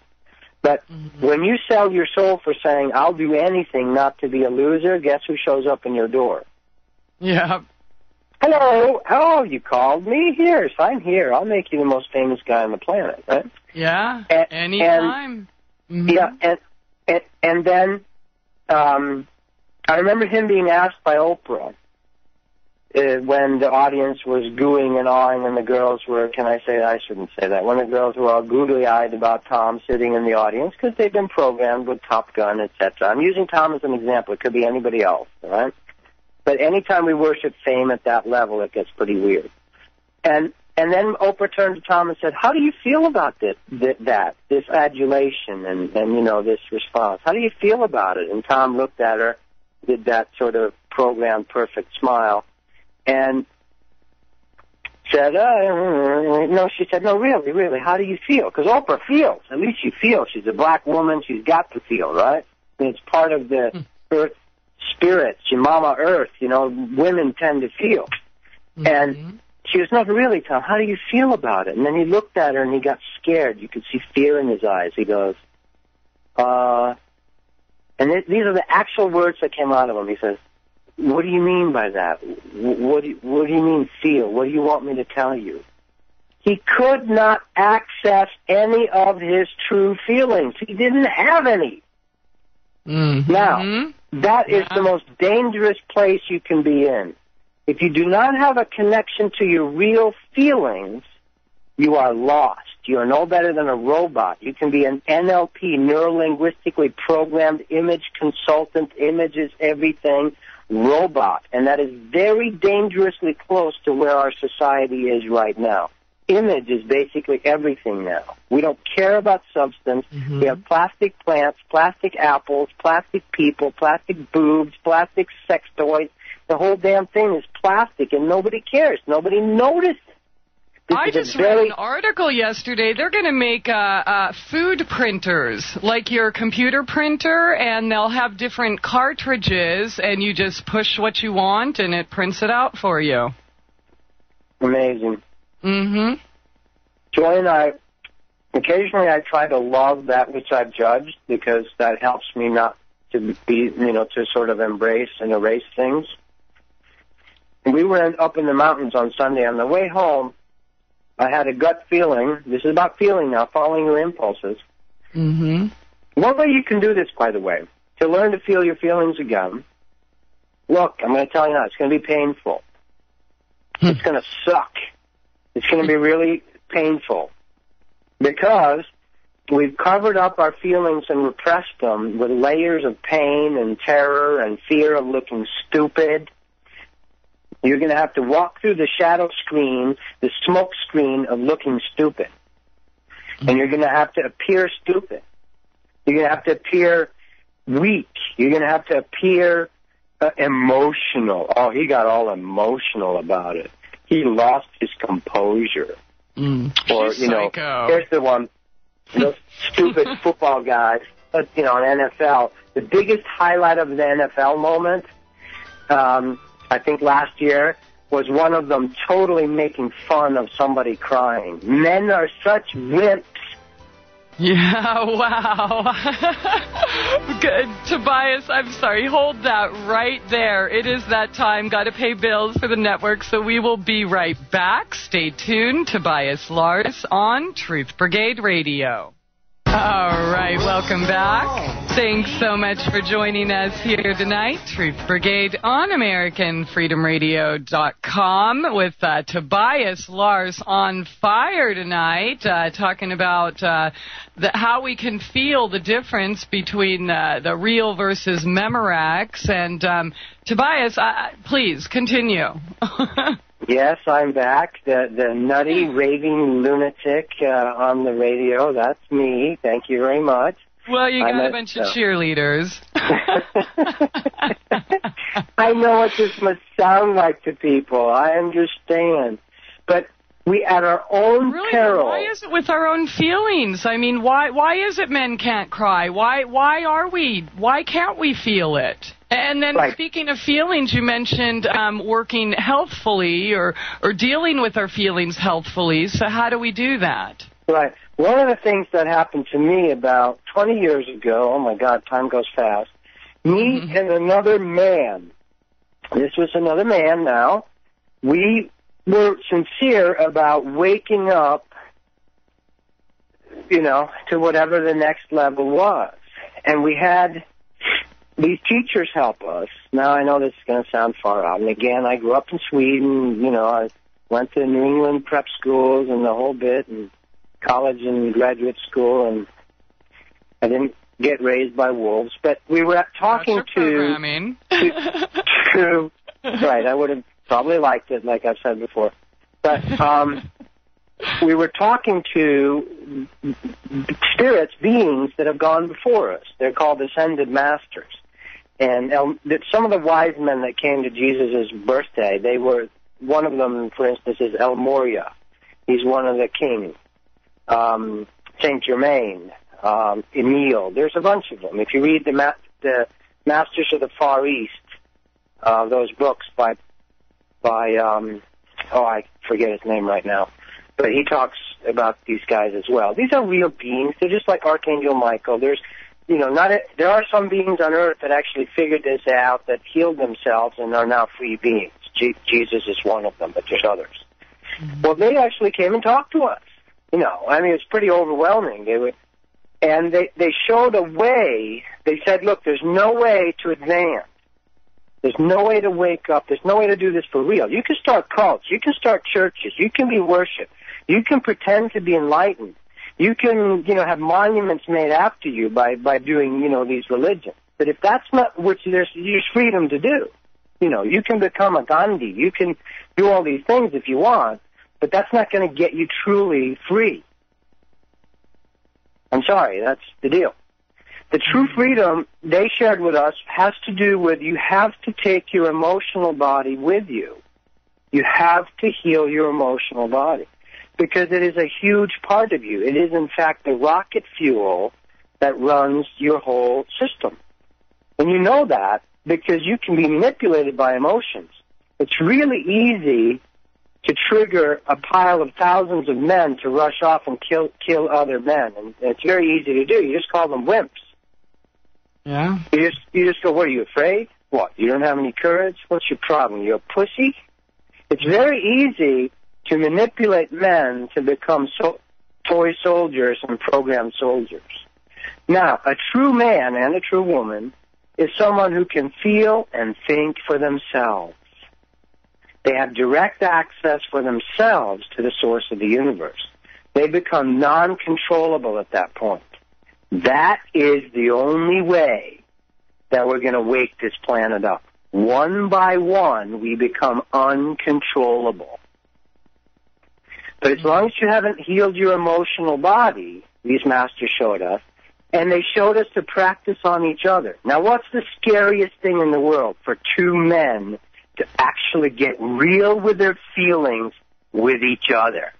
But when you sell your soul for saying, I'll do anything not to be a loser, guess who shows up in your door? Yeah. Hello. Oh, you called me? Here, I'm here. I'll make you the most famous guy on the planet, right? Yeah, anytime. Yeah, and then I remember him being asked by Oprah when the audience was gooing and awing and the girls were, I shouldn't say that, when the girls were all googly-eyed about Tom sitting in the audience because they've been programmed with Top Gun, etc. I'm using Tom as an example. It could be anybody else, all right? But anytime we worship fame at that level, it gets pretty weird. And then Oprah turned to Tom and said, how do you feel about this adulation and you know, this response? How do you feel about it? And Tom looked at her, did that sort of programmed perfect smile, and said, no, she said, no, really, how do you feel? Because Oprah feels. At least she feels. She's a black woman. She's got to feel, right? And it's part of the earth spirit. She Mama Earth, you know, women tend to feel. And she goes, no, really, Tom, how do you feel about it? And then he looked at her and he got scared. You could see fear in his eyes. He goes, and these are the actual words that came out of him. He says, what do you mean by that? What do you mean feel? What do you want me to tell you? He could not access any of his true feelings. He didn't have any. Now, that is the most dangerous place you can be in. If you do not have a connection to your real feelings, you are lost. You are no better than a robot. You can be an NLP, neuro-linguistically programmed image consultant, images, everything, robot. And that is very dangerously close to where our society is right now. Image is basically everything now. We don't care about substance. We have plastic plants, plastic apples, plastic people, plastic boobs, plastic sex toys. The whole damn thing is plastic, and nobody cares. Nobody notices. I just read an article yesterday. They're going to make food printers, like your computer printer, and they'll have different cartridges, and you just push what you want, and it prints it out for you. Amazing. Mm-hmm. Joy and I, occasionally I try to love that which I've judged, because that helps me not to be, to sort of embrace and erase things. And we were up in the mountains on Sunday. On the way home, I had a gut feeling. This is about feeling now, following your impulses. Mm-hmm. One way you can do this, by the way, to learn to feel your feelings again, look, I'm going to tell you now, it's going to be painful. It's going to suck. It's going to be really painful, because we've covered up our feelings and repressed them with layers of pain and terror and fear of looking stupid. You're going to have to walk through the shadow screen, the smoke screen of looking stupid. And you're going to have to appear stupid. You're going to have to appear weak. You're going to have to appear emotional. Oh, he got all emotional about it. He lost his composure. Or, psycho. Here's the one. Those stupid football guys, in NFL. The biggest highlight of the NFL moment, I think last year, was one of them totally making fun of somebody crying. Men are such wimps. Yeah, wow. Good. Tobias, I'm sorry. Hold that right there. It is that time. Got to pay bills for the network, so we will be right back. Stay tuned. Tobias Lars on Truth Brigade Radio. All right, welcome back. Thanks so much for joining us here tonight. Truth Brigade on AmericanFreedomRadio.com with Tobias Lars on fire tonight, talking about how we can feel the difference between the real versus Memorex. And Tobias, please continue. Yes, I'm back. The nutty, raving lunatic on the radio. That's me. Thank you very much. Well, you got a bunch of cheerleaders. I know what this must sound like to people. I understand. But we, at our own peril. Why is it with our own feelings? I mean, why is it men can't cry? Why can't we feel it? And then Speaking of feelings, you mentioned working healthfully or dealing with our feelings healthfully. So how do we do that? Right. One of the things that happened to me about 20 years ago, oh my God, time goes fast, me and another man, this was another man now, we were sincere about waking up, to whatever the next level was. And we had these teachers help us. Now, I know this is going to sound far out. And again, I grew up in Sweden. I went to New England prep schools and the whole bit, and college and graduate school, and I didn't get raised by wolves. But we were talking programming. to right, I would have probably liked it, like I've said before. But we were talking to spirits, beings that have gone before us. They're called ascended masters. And some of the wise men that came to Jesus' birthday, one of them, for instance, is El Moria. He's one of the kings. Saint Germain, Emile. There's a bunch of them. If you read the Masters of the Far East, those books by I forget his name right now, but he talks about these guys as well. These are real beings. They're just like Archangel Michael. There are some beings on earth that actually figured this out, that healed themselves and are now free beings. Jesus is one of them, but there's others. Mm-hmm. Well, they actually came and talked to us. It's pretty overwhelming. They showed a way. They said, look, there's no way to advance. There's no way to wake up. There's no way to do this for real. You can start cults. You can start churches. You can be worshipped. You can pretend to be enlightened. You can, have monuments made after you by doing, these religions. But if that's not what there's freedom to do. You can become a Gandhi. You can do all these things if you want, but that's not going to get you truly free. I'm sorry, that's the deal. The true freedom they shared with us has to do with you have to take your emotional body with you. You have to heal your emotional body. because it is a huge part of you. It is, in fact, the rocket fuel that runs your whole system. And you know that because you can be manipulated by emotions. It's really easy to trigger a pile of thousands of men to rush off and kill other men. And it's very easy to do. You just call them wimps. Yeah. You just go, what, are you afraid? What, you don't have any courage? What's your problem? You're a pussy? It's very easy to manipulate men to become toy soldiers and programmed soldiers. Now, a true man and a true woman is someone who can feel and think for themselves. They have direct access for themselves to the source of the universe. They become non-controllable at that point. That is the only way that we're going to wake this planet up. One by one, we become uncontrollable. But as long as you haven't healed your emotional body, these masters showed us, and they showed us to practice on each other. Now, what's the scariest thing in the world? For two men to actually get real with their feelings with each other.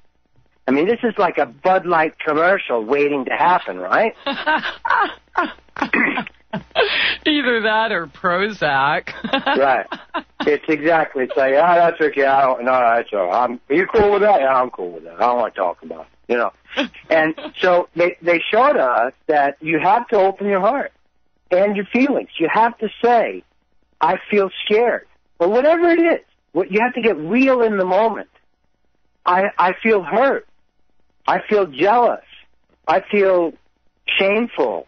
I mean, this is like a Bud Light commercial waiting to happen, right? Either that or Prozac. Right. It's exactly. It's like, that's okay. That's all right. Are you cool with that? Yeah, I'm cool with that. I don't want to talk about it, you know. And so they showed us that you have to open your heart and your feelings. You have to say, I feel scared. Or whatever it is. You have to get real in the moment. I feel hurt. I feel jealous. I feel shameful.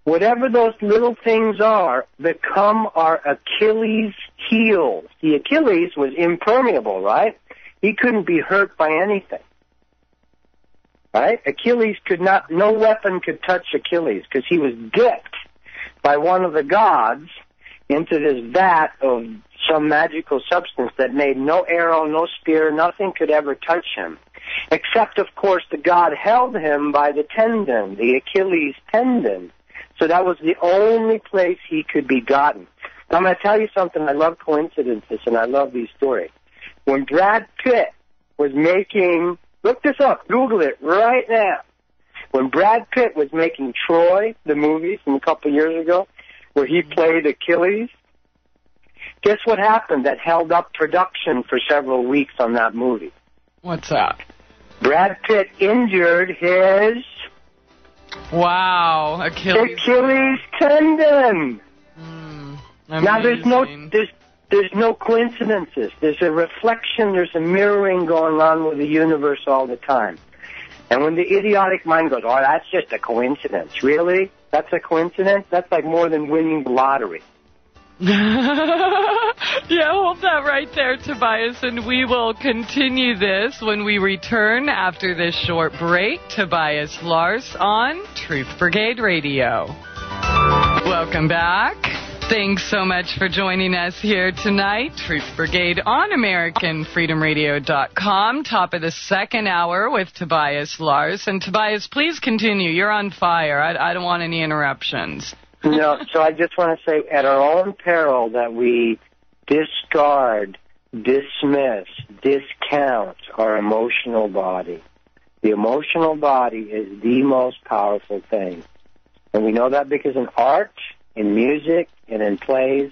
Whatever those little things are, become our Achilles heels. The Achilles was impermeable, right? He couldn't be hurt by anything. Right? Achilles no weapon could touch Achilles because he was dipped by one of the gods into this vat of some magical substance that made no arrow, no spear, nothing could ever touch him. Except, of course, the god held him by the tendon, the Achilles tendon. So that was the only place he could be gotten. Now, I'm going to tell you something. I love coincidences, and I love these stories. When Brad Pitt was making, look this up, Google it right now. When Brad Pitt was making Troy, the movie from a couple of years ago, where he played Achilles, guess what happened that held up production for several weeks on that movie? What's that? Brad Pitt injured his... Wow, Achilles tendon. Now there's no coincidences. There's a reflection, there's a mirroring going on with the universe all the time. And when the idiotic mind goes, oh, that's just a coincidence. Really? That's a coincidence? That's like more than winning the lottery. Yeah, hold that right there, Tobias, and we will continue this when we return after this short break. Tobias Lars on Truth Brigade Radio. Welcome back. Thanks so much for joining us here tonight. Truth Brigade on AmericanFreedomRadio.com. Top of the second hour with Tobias Lars. And Tobias, please continue. You're on fire. I don't want any interruptions. No, so I just want to say, at our own peril, that we discard, dismiss, discount our emotional body. The emotional body is the most powerful thing. And we know that because in art, in music, and in plays,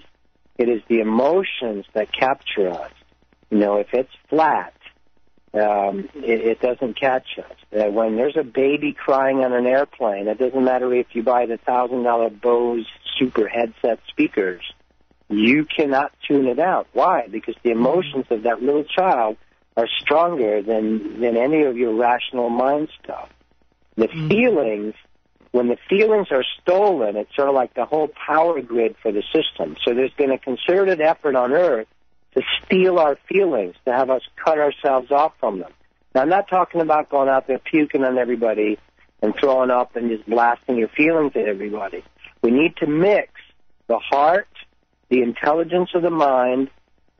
it is the emotions that capture us. You know, if it's flat, it doesn't catch us. When there's a baby crying on an airplane, it doesn't matter if you buy the $1,000 Bose super headset speakers, you cannot tune it out. Why? Because the emotions of that little child are stronger than any of your rational mind stuff. The feelings, when the feelings are stolen, it's sort of like the whole power grid for the system. So there's been a concerted effort on Earth to steal our feelings, to have us cut ourselves off from them. Now, I'm not talking about going out there puking on everybody and throwing up and just blasting your feelings at everybody. We need to mix the heart, the intelligence of the mind,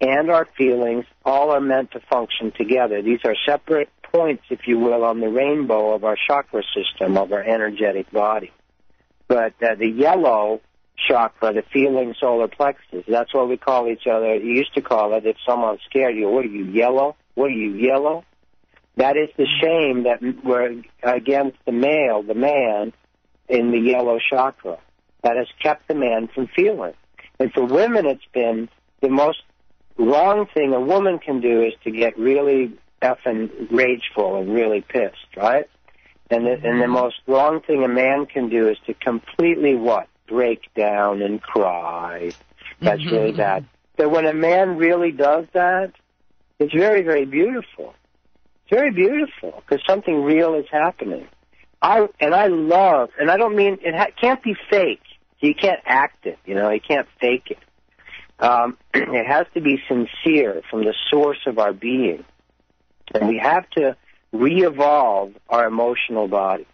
and our feelings. All are meant to function together. These are separate points, if you will, on the rainbow of our chakra system, of our energetic body. But the yellow chakra, the feeling solar plexus, that's what we call each other. You used to call it, if someone's scared you, what are you, yellow? What are you, yellow? That is the shame that we're against the man in the yellow chakra. That has kept the man from feeling. And for women, it's been the most wrong thing a woman can do is to get really effing rageful and really pissed, right? And the most wrong thing a man can do is to completely what? Break down and cry. That's really bad. But when a man really does that, it's very, very beautiful. It's very beautiful because something real is happening. I love, and I don't mean, it can't be fake. You can't act it, you can't fake it. It has to be sincere from the source of our being. And we have to re-evolve our emotional body.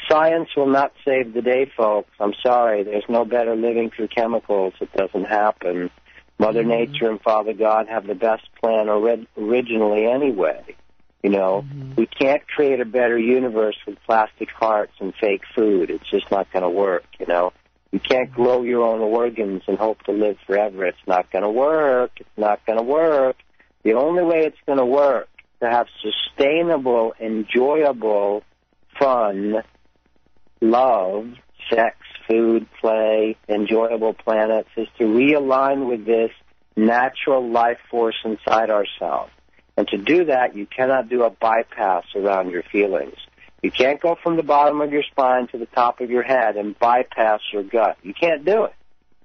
Science will not save the day, folks. I'm sorry. There's no better living through chemicals. It doesn't happen. Mother Nature and Father God have the best plan originally anyway. We can't create a better universe with plastic hearts and fake food. It's just not going to work, You can't grow your own organs and hope to live forever. It's not going to work. It's not going to work. The only way it's going to work to have sustainable, enjoyable, fun, love, sex, food, play, enjoyable planets is to realign with this natural life force inside ourselves. And to do that, you cannot do a bypass around your feelings. You can't go from the bottom of your spine to the top of your head and bypass your gut. You can't do it.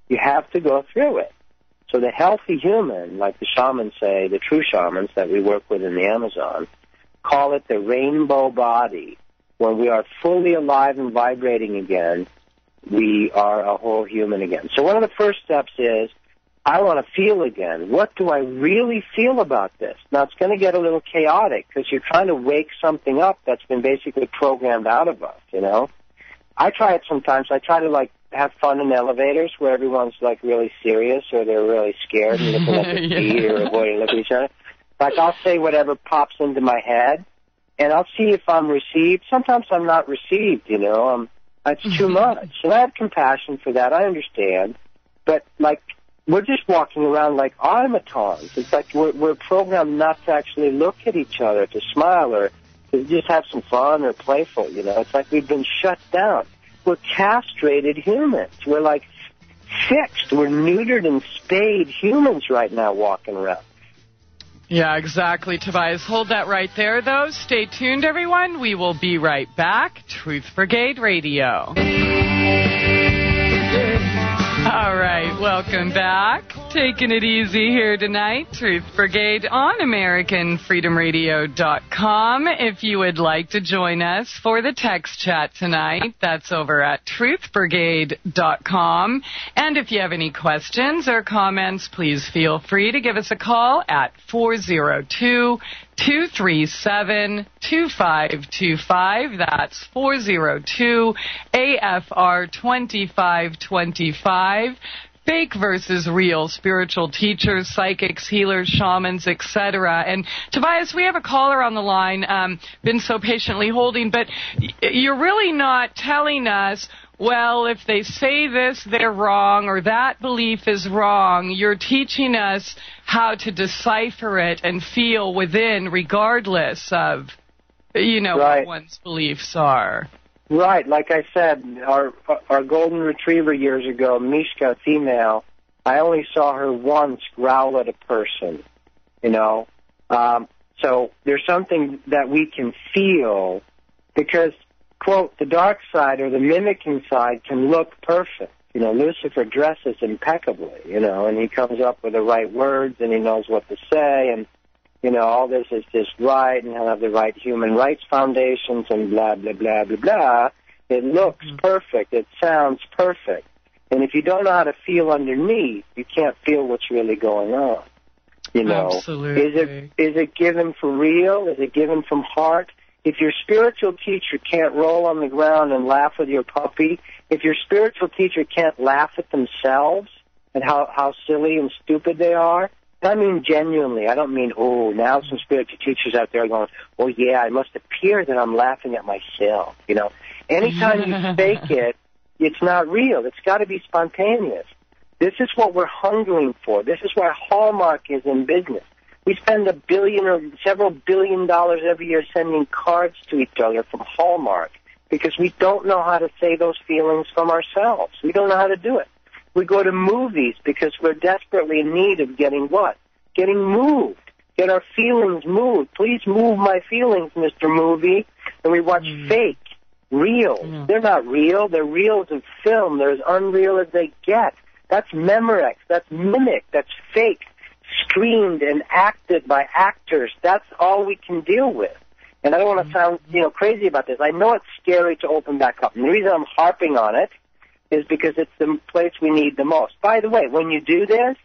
You have to go through it. So the healthy human, like the shamans say, the true shamans that we work with in the Amazon, call it the rainbow body. When we are fully alive and vibrating again, we are a whole human again. So one of the first steps is, I want to feel again. What do I really feel about this? Now, it's going to get a little chaotic because you're trying to wake something up that's been basically programmed out of us, I try it sometimes. I try to, have fun in elevators where everyone's, really serious or they're really scared and looking at their feet or avoiding looking at each other. I'll say whatever pops into my head, and I'll see if I'm received. Sometimes I'm not received, It's too much. And I have compassion for that. I understand. But, we're just walking around like automatons. It's like we're programmed not to actually look at each other, to smile, or to just have some fun or playful, It's like we've been shut down. We're castrated humans. We're, fixed. We're neutered and spayed humans right now walking around. Yeah, exactly, Tobias. Hold that right there, though. Stay tuned, everyone. We will be right back. Truth Brigade Radio. All right, welcome back. Taking it easy here tonight. Truth Brigade on AmericanFreedomRadio.com. If you would like to join us for the text chat tonight, that's over at truthbrigade.com. And if you have any questions or comments, please feel free to give us a call at 402-237-2525. That's 402-AFR-2525. Fake versus real, spiritual teachers, psychics, healers, shamans, etc. And Tobias, we have a caller on the line, been so patiently holding, but you're really not telling us, well, if they say this, they're wrong, or that belief is wrong. You're teaching us how to decipher it and feel within, regardless of, right, what one's beliefs are. Right, like I said, our golden retriever years ago, Mishka, female, I only saw her once growl at a person, So there's something that we can feel because, quote, the dark side or the mimicking side can look perfect. Lucifer dresses impeccably, and he comes up with the right words and he knows what to say and, all this is just right, and he'll have the right human rights foundations and blah, blah, blah, blah, blah. It looks perfect. It sounds perfect. And if you don't know how to feel underneath, you can't feel what's really going on. Absolutely. Is it given for real? Is it given from heart? If your spiritual teacher can't roll on the ground and laugh with your puppy, if your spiritual teacher can't laugh at themselves and how silly and stupid they are, I mean genuinely. I don't mean, now some spiritual teachers out there are going, oh, yeah, it must appear that I'm laughing at myself. Anytime you fake it, it's not real. It's got to be spontaneous. This is what we're hungering for. This is why Hallmark is in business. We spend $1 billion or several $billion every year sending cards to each other from Hallmark because we don't know how to say those feelings from ourselves. We don't know how to do it. We go to movies because we're desperately in need of getting what? Getting moved. Get our feelings moved. Please move my feelings, Mr. Movie. And we watch fake, real. They're not real. They're reels of film. They're as unreal as they get. That's Memorex. That's mimic. That's fake, screened and acted by actors. That's all we can deal with. And I don't want to sound, crazy about this. I know it's scary to open back up. And the reason I'm harping on it is because it's the place we need the most. By the way, when you do this,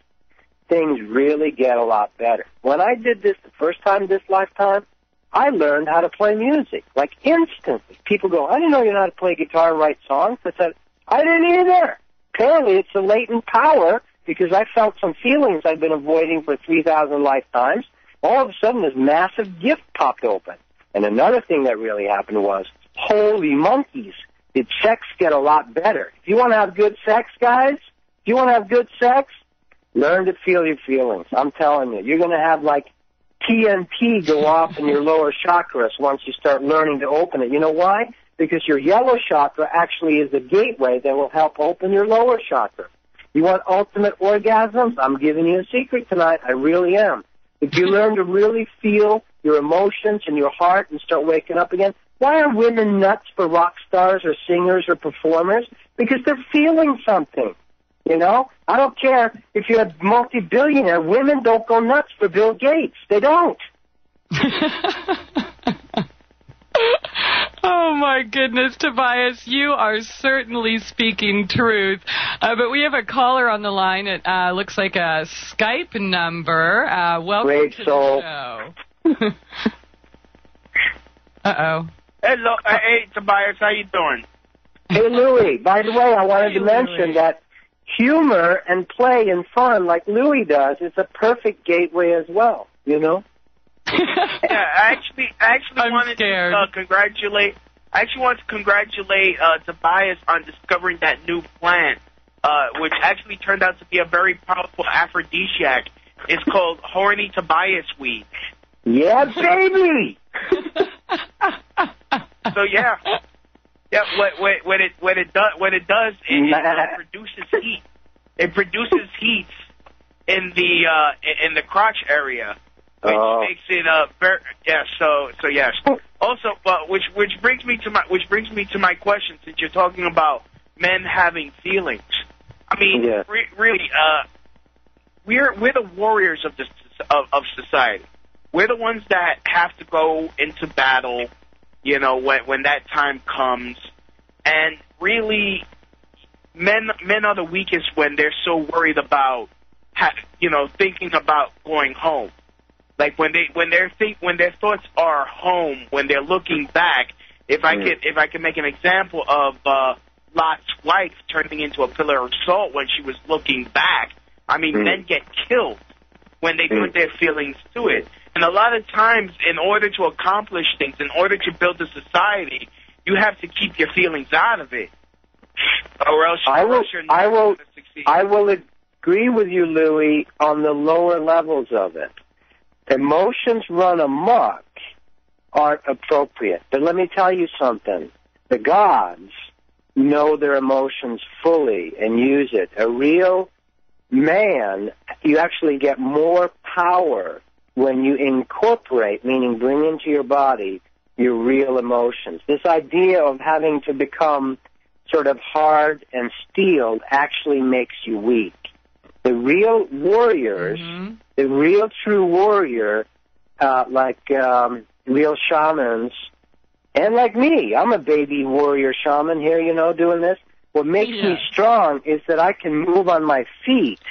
things really get a lot better. When I did this the first time this lifetime, I learned how to play music, like instantly. People go, I didn't know you know how to play guitar and write songs. I said, I didn't either. Apparently it's a latent power because I felt some feelings I've been avoiding for 3,000 lifetimes. All of a sudden this massive gift popped open. And another thing that really happened was, holy monkeys, did sex get a lot better. If you want to have good sex, guys, if you want to have good sex, learn to feel your feelings. I'm telling you, you're going to have like TNT go off in your lower chakras once you start learning to open it. You know why? Because your yellow chakra actually is the gateway that will help open your lower chakra. You want ultimate orgasms? I'm giving you a secret tonight. I really am. If you learn to really feel your emotions and your heart and start waking up again, why are women nuts for rock stars or singers or performers? Because they're feeling something. I don't care if you're a multi-billionaire. Women don't go nuts for Bill Gates. They don't. Oh, my goodness, Tobias, you are certainly speaking truth. But we have a caller on the line. It looks like a Skype number. Welcome Great to soul. the show. Uh-oh. Hello. Hey, Tobias, how you doing? Hey, Louie, by the way, I wanted to mention that humor and play and fun, like Louie does, is a perfect gateway as well, Yeah, I actually wanted scared. to congratulate. I actually want to congratulate Tobias on discovering that new plant, which actually turned out to be a very powerful aphrodisiac. It's called horny Tobias weed. Yeah, baby. So yeah. What it does is it produces heat. It produces heat in the crotch area, which makes it very So yes. Also, which brings me to my question. Since you're talking about men having feelings, I mean, really, we're the warriors of society. We're the ones that have to go into battle. When that time comes, and really, men are the weakest when they're so worried about, thinking about going home. Like when their thoughts are home, when they're looking back. If I could make an example of Lot's wife turning into a pillar of salt when she was looking back. I mean, men get killed when they put their feelings to it. And a lot of times, in order to accomplish things, in order to build a society, you have to keep your feelings out of it, or else you're not going to succeed. I will agree with you, Louie, on the lower levels of it. Emotions run amok aren't appropriate. But let me tell you something. The gods know their emotions fully and use it. A real man, you actually get more power when you incorporate, meaning bring into your body, your real emotions. This idea of having to become sort of hard and steeled actually makes you weak. The real warriors, the real true warrior, like real shamans, and like me, I'm a baby warrior shaman here, doing this. What makes me strong is that I can move on my feet,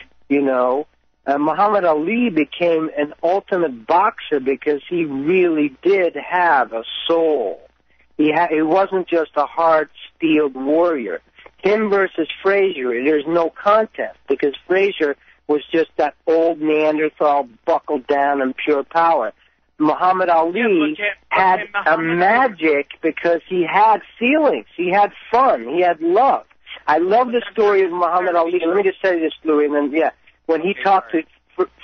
Muhammad Ali became an ultimate boxer because he really did have a soul. He wasn't just a hard-steeled warrior. Him versus Frazier, there's no contest because Frazier was just that old Neanderthal buckled down in pure power. Muhammad Ali had a magic because he had feelings. He had fun. He had love. I love the story of Muhammad Ali. Let me just tell you this, Louis, and then, when he talked to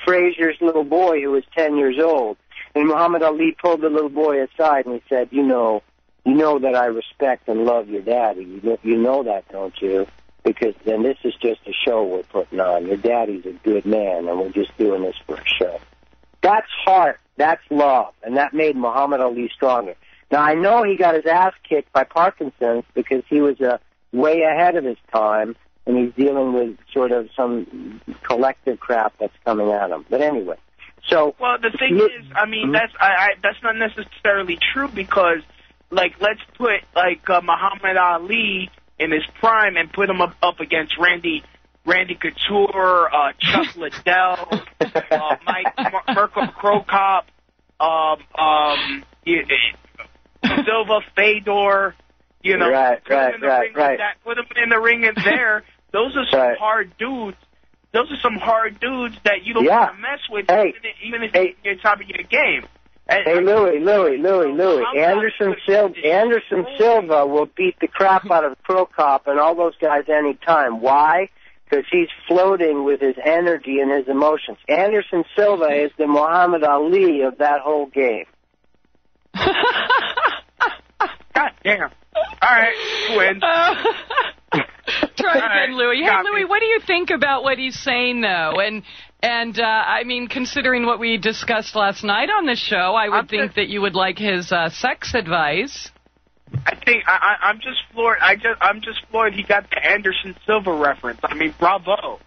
Frazier's little boy who was 10 years old. And Muhammad Ali pulled the little boy aside and he said, you know that I respect and love your daddy. You know that, don't you? Because then this is just a show we're putting on. Your daddy's a good man, and we're just doing this for a show. That's heart. That's love. And that made Muhammad Ali stronger. Now, I know he got his ass kicked by Parkinson's because he was way ahead of his time, and he's dealing with sort of some collective crap that's coming at him. But anyway, so... Well, the thing is, I mean, that's not necessarily true because, like, let's put, like, Muhammad Ali in his prime and put him up against Randy Couture, Chuck Liddell, Mirko Cro Cop, Silva Fedor, you know, put him in the ring and there. Those are some hard dudes. Those are some hard dudes that you don't want to mess with, even if you're top of your game. Louis. Anderson Silva will beat the crap out of Cro Cop and all those guys any time. Why? Because he's floating with his energy and his emotions. Anderson Silva is the Muhammad Ali of that whole game. God damn. All right, win. Try again, Louis. Hey, Louis, what do you think about what he's saying, though? And I mean, considering what we discussed last night on the show, I would think that you would like his sex advice. I think I'm just floored. I'm just floored he got the Anderson Silva reference. I mean, bravo.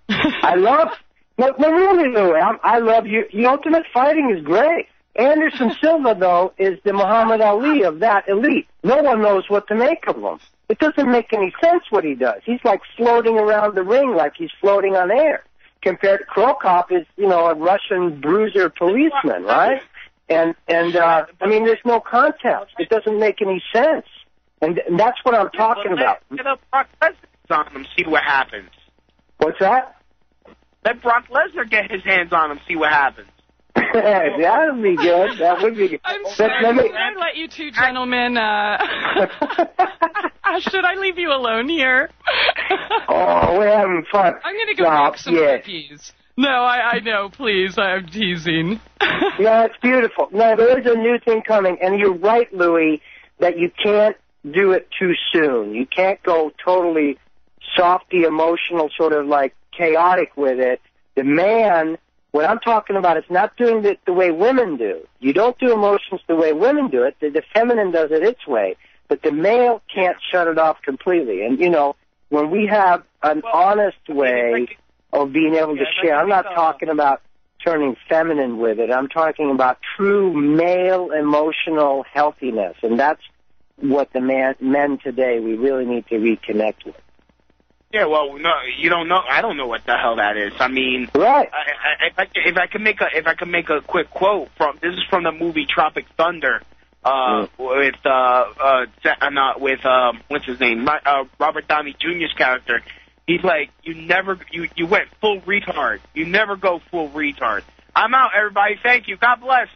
Really, Louis, I love you. The Ultimate Fighting is great. Anderson Silva, though, is the Muhammad Ali of that elite. No one knows what to make of him. It doesn't make any sense what he does. He's like floating around the ring like he's floating on air. Compared to Cro Cop is, a Russian bruiser policeman, right? And I mean, there's no context. It doesn't make any sense. And that's what I'm talking about. Let Brock Lesnar on him, see what happens. What's that? Let Brock Lesnar get his hands on him, see what happens. That would be good. That would be good. I'm sorry. Can I let you two gentlemen... should I leave you alone here? Oh, we're having fun. I'm going to go make some cookies. No, I know. Please, I'm teasing. No, it's beautiful. No, there is a new thing coming, and you're right, Louis, that you can't do it too soon. You can't go totally softy, emotional, sort of like chaotic with it. The man... What I'm talking about is not doing it the way women do. You don't do emotions the way women do it. The feminine does it its way. But the male can't shut it off completely. And, when we have an honest way of being able to share, I'm not talking about turning feminine with it. I'm talking about true male emotional healthiness. And that's what the men today we really need to reconnect with. Yeah, well, no, you don't know. I don't know what the hell that is. I mean, right? If I can make a quick quote this is from the movie Tropic Thunder, with what's his name, Robert Downey Jr.'s character. He's like, you went full retard. You never go full retard. I'm out, everybody. Thank you. God bless.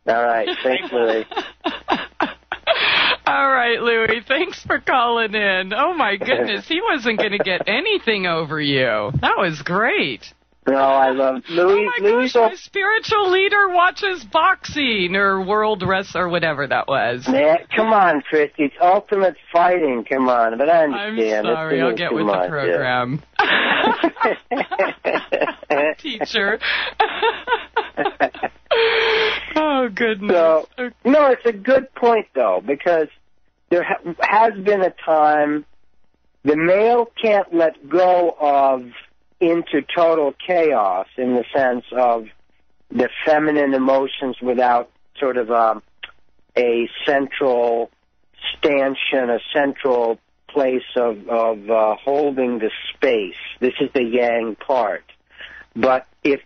All right, thanks, Louis. All right, Louis, thanks for calling in. Oh, my goodness, he wasn't going to get anything over you. That was great. No, I love Louis. Oh, my gosh, my spiritual leader watches boxing or world wrestling or whatever that was. Man, come on, Christie. It's Ultimate Fighting. Come on. But I understand. I'm sorry. I'll get with the program. Yeah. Teacher. Oh, goodness. So, it's a good point, though, because there has been a time the male can't let go of into total chaos in the sense of the feminine emotions without sort of a central stanchion, a central place of holding the space. This is the yang part. But if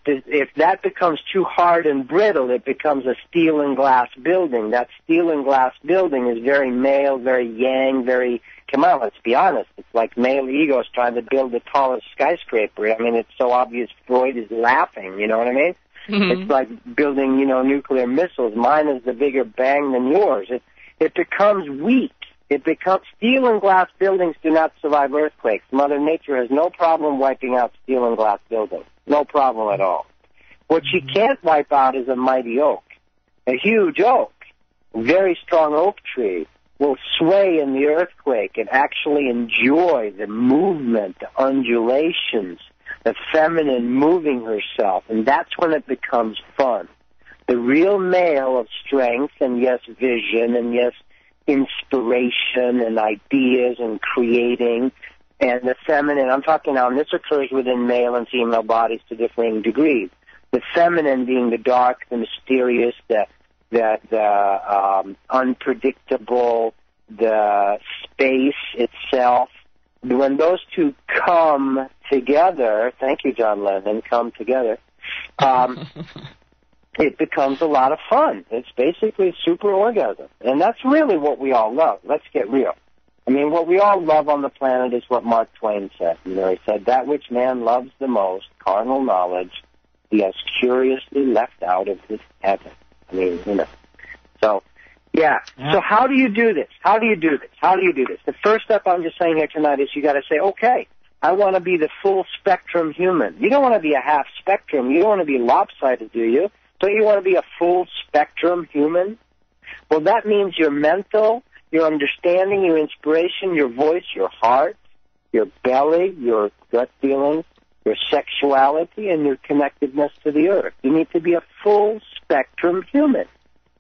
that becomes too hard and brittle, it becomes a steel and glass building. That steel and glass building is very male, very yang, very... Come on, let's be honest. It's like male egos trying to build the tallest skyscraper. I mean, it's so obvious Freud is laughing, you know what I mean? Mm-hmm. It's like building, nuclear missiles. Mine is the bigger bang than yours. It becomes weak. It becomes steel and glass buildings do not survive earthquakes. Mother Nature has no problem wiping out steel and glass buildings. No problem at all. What she can't wipe out is a mighty oak. A huge oak, a very strong oak tree, will sway in the earthquake and actually enjoy the movement, the undulations, the feminine moving herself, and that's when it becomes fun. The real male of strength and, yes, vision and, yes, inspiration and ideas and creating, and the feminine, I'm talking now, and this occurs within male and female bodies to differing degrees. The feminine being the dark, the mysterious, the unpredictable, the space itself. When those two come together, thank you, John Lennon, come together, it becomes a lot of fun. It's basically super orgasm. And that's really what we all love. Let's get real. I mean, what we all love on the planet is what Mark Twain said. You know, he said, that which man loves the most, carnal knowledge, he has curiously left out of his heaven. I mean, you know. So, yeah. So how do you do this? How do you do this? How do you do this? The first step I'm just saying here tonight is you got to say, okay, I want to be the full spectrum human. You don't want to be a half spectrum. You don't want to be lopsided, do you? Don't you want to be a full spectrum human? Well, that means your mental, your understanding, your inspiration, your voice, your heart, your belly, your gut feelings, your sexuality, and your connectedness to the earth. You need to be a full spectrum human.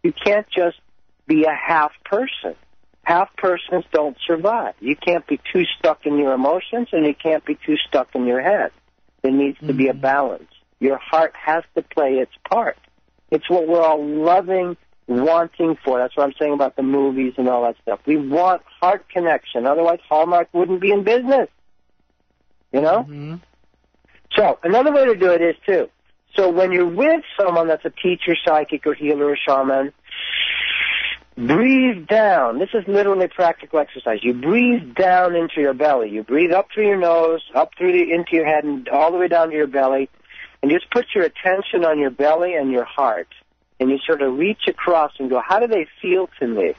You can't just be a half person. Half persons don't survive. You can't be too stuck in your emotions, and you can't be too stuck in your head. There needs to be a balance. Your heart has to play its part. It's what we're all loving, wanting for. That's what I'm saying about the movies and all that stuff. We want heart connection. Otherwise, Hallmark wouldn't be in business. You know? Mm-hmm. So another way to do it is, too, so when you're with someone that's a teacher, psychic, or healer, or shaman, breathe down. This is literally practical exercise. You breathe down into your belly. You breathe up through your nose, into your head, and all the way down to your belly. And just put your attention on your belly and your heart. And you sort of reach across and go, how do they feel to me?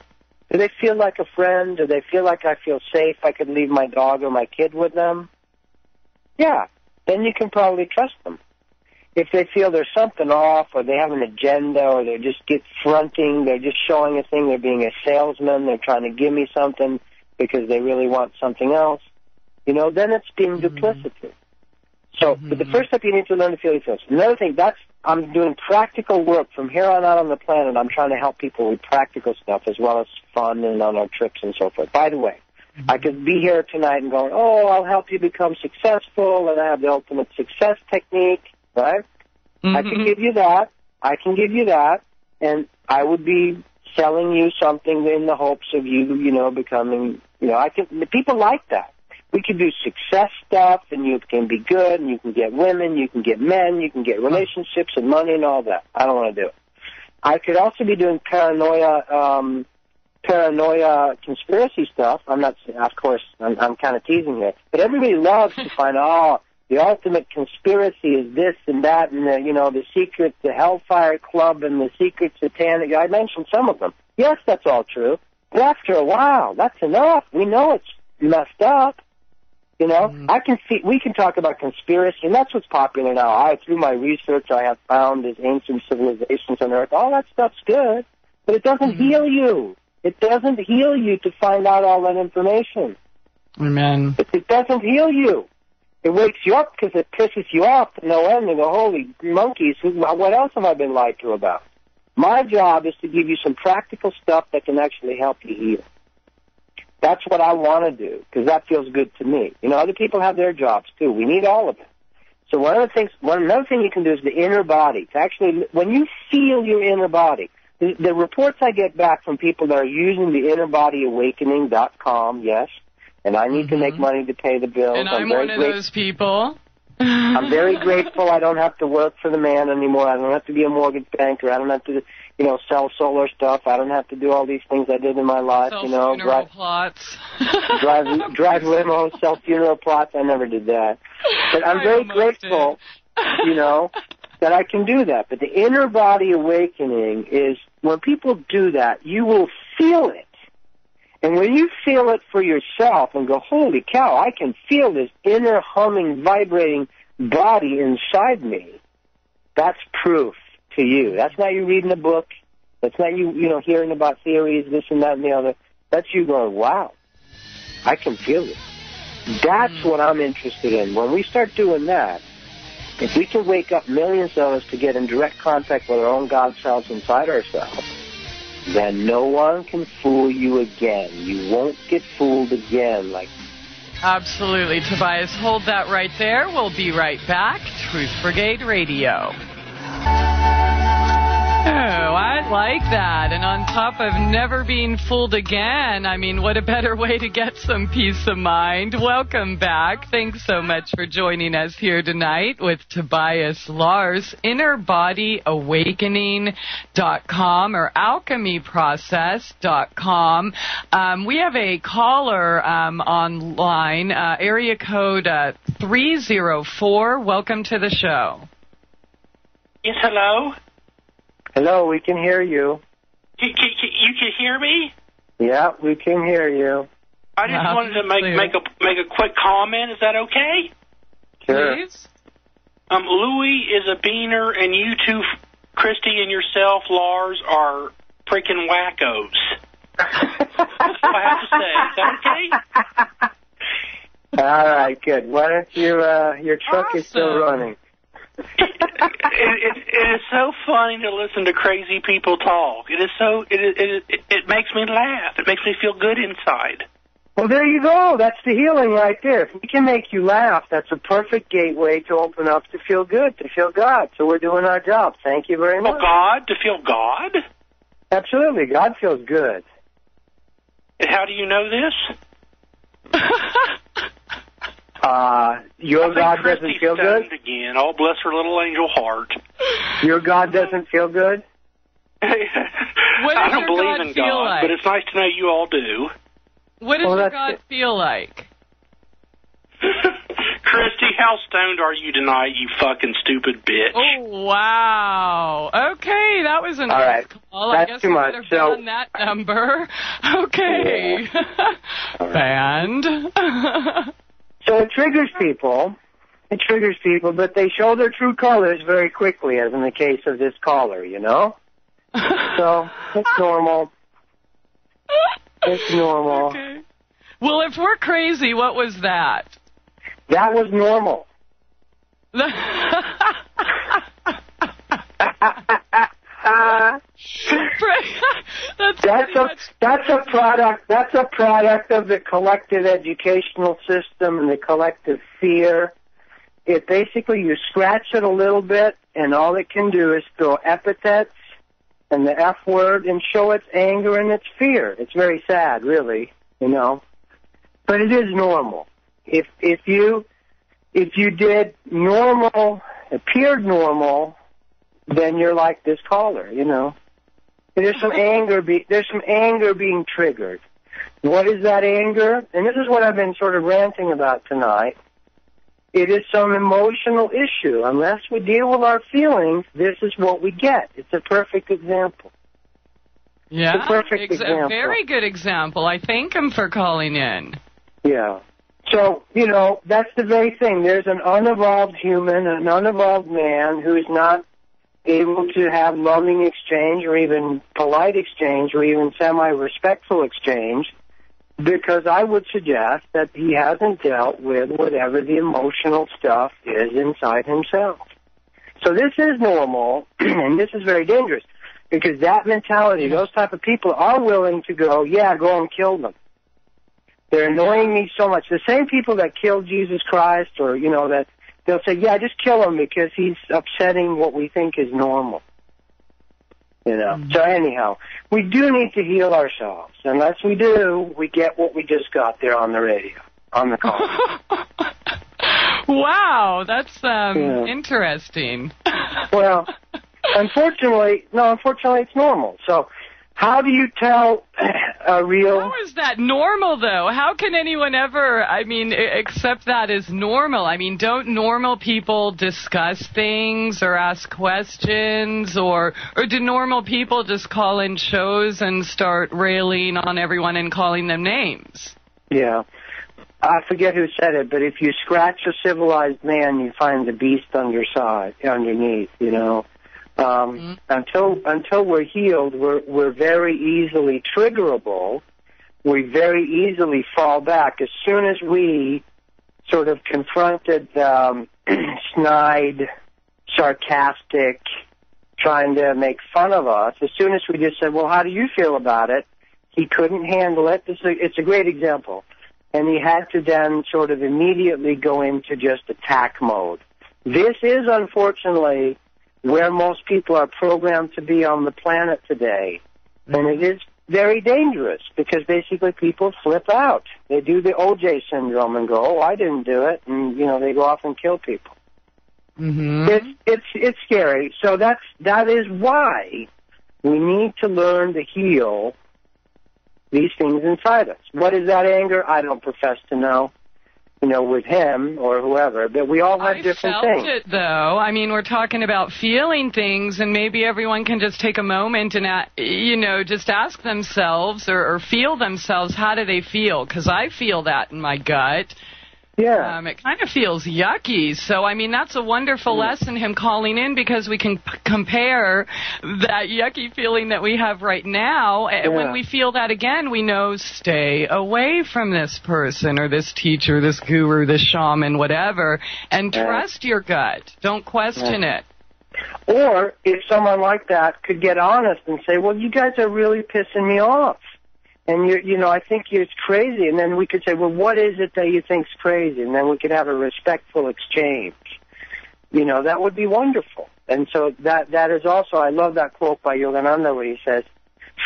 Do they feel like a friend? Do they feel like I feel safe? I could leave my dog or my kid with them? Yeah. Then you can probably trust them. If they feel there's something off, or they have an agenda, or they just get fronting, they're just showing a thing, they're being a salesman, they're trying to give me something because they really want something else, you know, then it's being duplicity. So, but the first step, you need to learn to feel your feelings. Another thing, I'm doing practical work from here on out on the planet. I'm trying to help people with practical stuff as well as fun and on our trips and so forth. By the way, I could be here tonight and going, oh, I'll help you become successful, and I have the ultimate success technique, right? I can give you that. I can give you that, and I would be selling you something in the hopes of you, you know, becoming, you know, people like that. We can do success stuff, and you can be good, and you can get women, you can get men, you can get relationships and money and all that. I don't want to do it. I could also be doing paranoia conspiracy stuff. I'm not, of course, I'm kind of teasing here. But everybody loves to find, the ultimate conspiracy is this and that, and the secret, the Hellfire Club and the secret satanic. I mentioned some of them. Yes, that's all true. But after a while, that's enough. We know it's messed up. You know, we can talk about conspiracy, and that's what's popular now. Through my research, I have found these ancient civilizations on Earth. All that stuff's good, but it doesn't heal you. It doesn't heal you to find out all that information. Amen. It doesn't heal you. It wakes you up because it pisses you off to no end. And go, holy monkeys, what else have I been lied to about? My job is to give you some practical stuff that can actually help you heal. That's what I want to do because that feels good to me. You know, other people have their jobs too. We need all of it. So another thing you can do is the inner body. To actually, when you feel your inner body, the reports I get back from people that are using the innerbodyawakening.com, yes, and I need to make money to pay the bills. And I'm one of those people. I'm very grateful I don't have to work for the man anymore. I don't have to be a mortgage banker. I don't have to, sell solar stuff. I don't have to do all these things I did in my life. Funeral plots. drive limos, sell funeral plots. I never did that. But I'm very grateful, that I can do that. But the inner body awakening is when people do that, you will feel it. And when you feel it for yourself and go, holy cow, I can feel this inner humming, vibrating body inside me, That's proof to you. That's not you reading a book. That's not you, hearing about theories, this and that and the other. That's you going, wow, I can feel it. That's what I'm interested in. When we start doing that, if we can wake up millions of us to get in direct contact with our own God selves inside ourselves, then no one can fool you again. You won't get fooled again. Absolutely, Tobias. Hold that right there. We'll be right back. Truth Brigade Radio. Oh, I like that. And on top of never being fooled again, I mean, what a better way to get some peace of mind. Welcome back. Thanks so much for joining us here tonight with Tobias Lars, InnerBodyAwakening.com or AlchemyProcess.com. We have a caller online, area code 304. Welcome to the show. Yes, hello? Hello, we can hear you. You can hear me? Yeah, we can hear you. I just wanted to make a quick comment. Is that okay? Sure. Please. Louis is a beaner, and you two, Christie and yourself, Lars, are freaking wackos. That's all I have to say. Is that okay? All right, good. Why don't you, your truck is still running. It is so funny to listen to crazy people talk. It makes me laugh. It makes me feel good inside. Well, there you go. That's the healing right there. If we can make you laugh, that's a perfect gateway to open up to feel good, to feel God. So we're doing our job. Thank you very much. Oh, God? To feel God? Absolutely. God feels good. And how do you know this? Your God doesn't feel good? Again. Oh, bless her little angel heart. Your God doesn't feel good? I don't believe in God, but it's nice to know you all do. What does your God feel like? Christie, how stoned are you tonight, you fucking stupid bitch? Oh, wow. Okay, that was a nice call. That's I guess too much. I better on that number. Okay. Yeah. Band. So it triggers people. It triggers people, but they show their true colors very quickly, as in the case of this caller, So it's normal. It's normal. Okay. Well, if we're crazy, what was that? That was normal. That's a product of the collective educational system and the collective fear. It basically, you scratch it a little bit, and all it can do is throw epithets and the F word and show its anger and its fear. It's very sad, really, But it is normal. If you did normal, appeared normal, then you're like this caller, There's some anger. There's some anger being triggered. What is that anger? And this is what I've been sort of ranting about tonight. It is some emotional issue. Unless we deal with our feelings, this is what we get. It's a perfect example. Yeah, it's a perfect example. A very good example. I thank him for calling in. Yeah. So, that's the very thing. There's an unevolved human, an unevolved man who's not able to have loving exchange or even polite exchange or even semi-respectful exchange, because I would suggest that he hasn't dealt with whatever the emotional stuff is inside himself. So this is normal, and this is very dangerous, because that mentality, those type of people are willing to go and kill them. They're annoying me so much. The same people that killed Jesus Christ, or, that they'll say, just kill him because he's upsetting what we think is normal. So anyhow, we do need to heal ourselves. Unless we do, we get what we just got there on the radio, on the call. Wow, that's interesting. Well, unfortunately, it's normal. So how do you tell a real... How is that normal, though? How can anyone ever, accept that as normal? Don't normal people discuss things or ask questions, or do normal people just call in shows and start railing on everyone and calling them names? Yeah. I forget who said it, but if you scratch a civilized man, you find the beast underneath, you know. Until we're healed, we're very easily triggerable. We very easily fall back. As soon as we sort of confronted snide, sarcastic, trying to make fun of us, as soon as we just said, well, how do you feel about it? He couldn't handle it. It's a great example. And he had to then sort of immediately go into just attack mode. This is, unfortunately, where most people are programmed to be on the planet today. And it is very dangerous because basically people flip out. They do the OJ syndrome and go, oh, I didn't do it. And, you know, they go off and kill people. Mm-hmm. It's scary. So that is why we need to learn to heal these things inside us. What is that anger? I don't profess to know, you know, with him or whoever, but we all have different things. I felt it, though. I mean, we're talking about feeling things, and maybe everyone can just take a moment and, you know, just ask themselves or feel themselves, how do they feel? Because I feel that in my gut. Yeah. It kind of feels yucky. So, I mean, that's a wonderful lesson, him calling in, because we can compare that yucky feeling that we have right now. Yeah. When we feel that again, we know, stay away from this person or this teacher, this guru, this shaman, whatever, and trust your gut. Don't question it. Or if someone like that could get honest and say, well, you guys are really pissing me off. And, you know, I think it's crazy. And then we could say, well, what is it that you think's crazy? And then we could have a respectful exchange. You know, that would be wonderful. And so that is also, I love that quote by Yogananda where he says,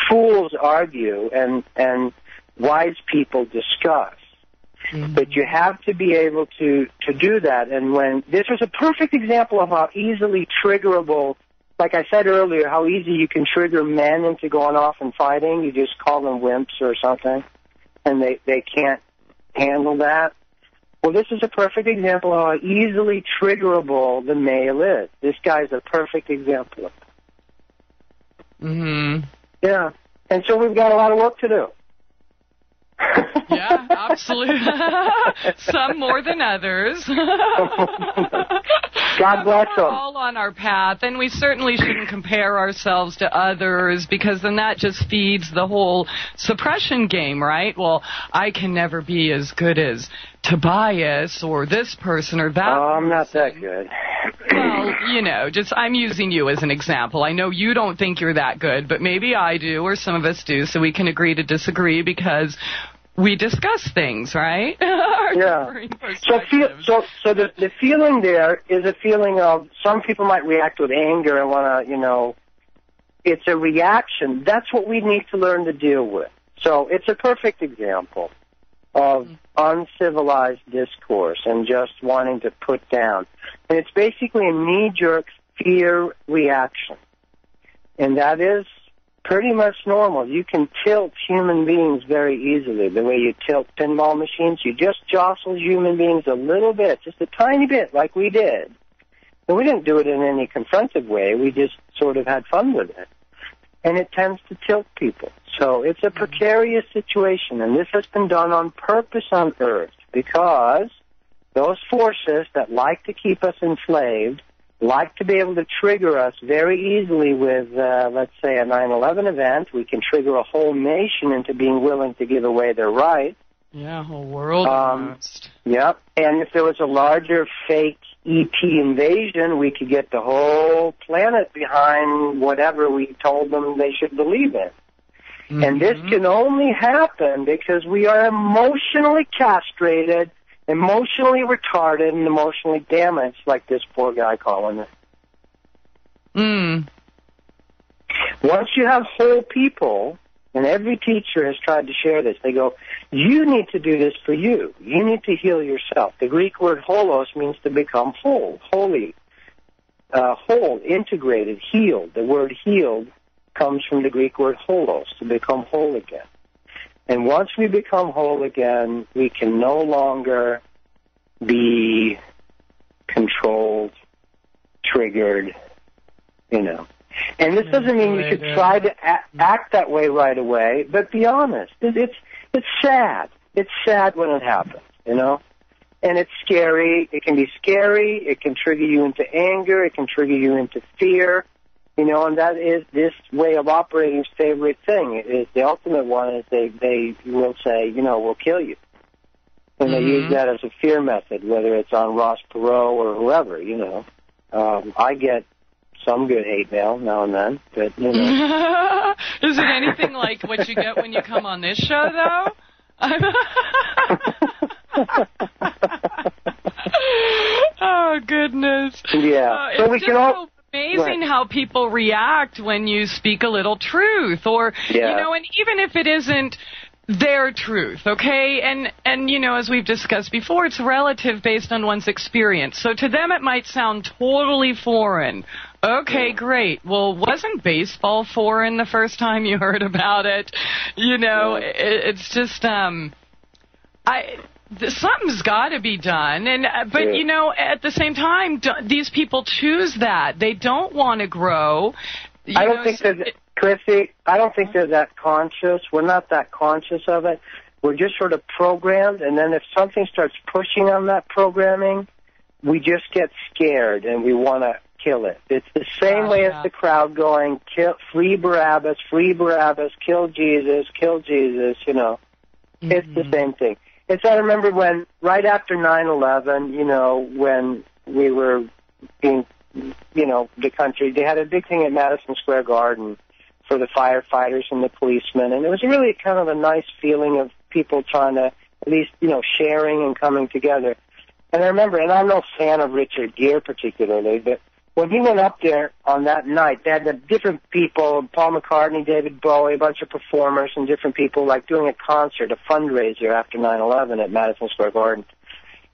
fools argue and wise people discuss. Mm-hmm. But you have to be able to do that. And when this was a perfect example of how easily triggerable, like I said earlier, how easy you can trigger men into going off and fighting. You just call them wimps or something, and they can't handle that. Well, this is a perfect example of how easily triggerable the male is. This guy's a perfect example of it. Mm-hmm. Yeah. And so we've got a lot of work to do. Yeah, absolutely. Some more than others. God bless them. We're all on our path, and we certainly shouldn't compare ourselves to others, because then that just feeds the whole suppression game, right? Well, I can never be as good as Tobias or this person or that. Oh, I'm not that good. Well, you know, just I'm using you as an example. I know you don't think you're that good, but maybe I do, or some of us do, so we can agree to disagree because we discuss things, right? Yeah. So the feeling there is a feeling of, some people might react with anger and want to, you know, it's a reaction. That's what we need to learn to deal with. So it's a perfect example of uncivilized discourse and just wanting to put down. And it's basically a knee-jerk fear reaction. And that is pretty much normal. You can tilt human beings very easily. The way you tilt pinball machines, you just jostle human beings a little bit, just a tiny bit, like we did. And we didn't do it in any confrontive way. We just sort of had fun with it. And it tends to tilt people. So it's a precarious situation, and this has been done on purpose on Earth because those forces that like to keep us enslaved like to be able to trigger us very easily with, let's say, a 9/11 event. We can trigger a whole nation into being willing to give away their rights. Yeah, whole world almost. Yep. And if there was a larger fake ET invasion, we could get the whole planet behind whatever we told them they should believe in. Mm-hmm. And this can only happen because we are emotionally castrated, emotionally retarded, and emotionally damaged, like this poor guy calling it. Once you have whole people, and every teacher has tried to share this, they go, you need to do this for you. You need to heal yourself. The Greek word holos means to become whole, holy, whole, integrated, healed. The word healed comes from the Greek word holos, to become whole again. And once we become whole again, we can no longer be controlled, triggered, you know. And this doesn't mean you should try to act that way right away, but be honest. It's sad. It's sad when it happens. you know? And it's scary. It can be scary. It can trigger you into anger. It can trigger you into fear. You know, and that is this way of operating's favorite thing. It is the ultimate one is they will say, you know, we'll kill you. And they use that as a fear method, whether it's on Ross Perot or whoever, you know. I get some good hate mail now and then, but, you know. Is it anything like what you get when you come on this show, though? Oh, goodness. Yeah. So we can all... Amazing how people react when you speak a little truth, or you know, and even if it isn't their truth, okay, and you know, as we've discussed before, it's relative based on one's experience. So to them, it might sound totally foreign. Okay, great. Well, wasn't baseball foreign the first time you heard about it? You know, it's just something's got to be done, and but you know, at the same time, these people choose that they don't want to grow. I don't think that, Christie. I don't think they're that conscious. We're not that conscious of it. We're just sort of programmed, and then if something starts pushing on that programming, we just get scared and we want to kill it. It's the same way as the crowd going, free Barabbas, kill Jesus, you know. It's the same thing. I remember when, right after 9/11, you know, when we were being, you know, the country, they had a big thing at Madison Square Garden for the firefighters and the policemen, and it was really kind of a nice feeling of people trying to, at least, you know, sharing and coming together. And I remember, and I'm no fan of Richard Gere particularly, but when he went up there on that night, they had the different people, Paul McCartney, David Bowie, a bunch of performers and different people, like doing a concert, a fundraiser after 9/11 at Madison Square Garden.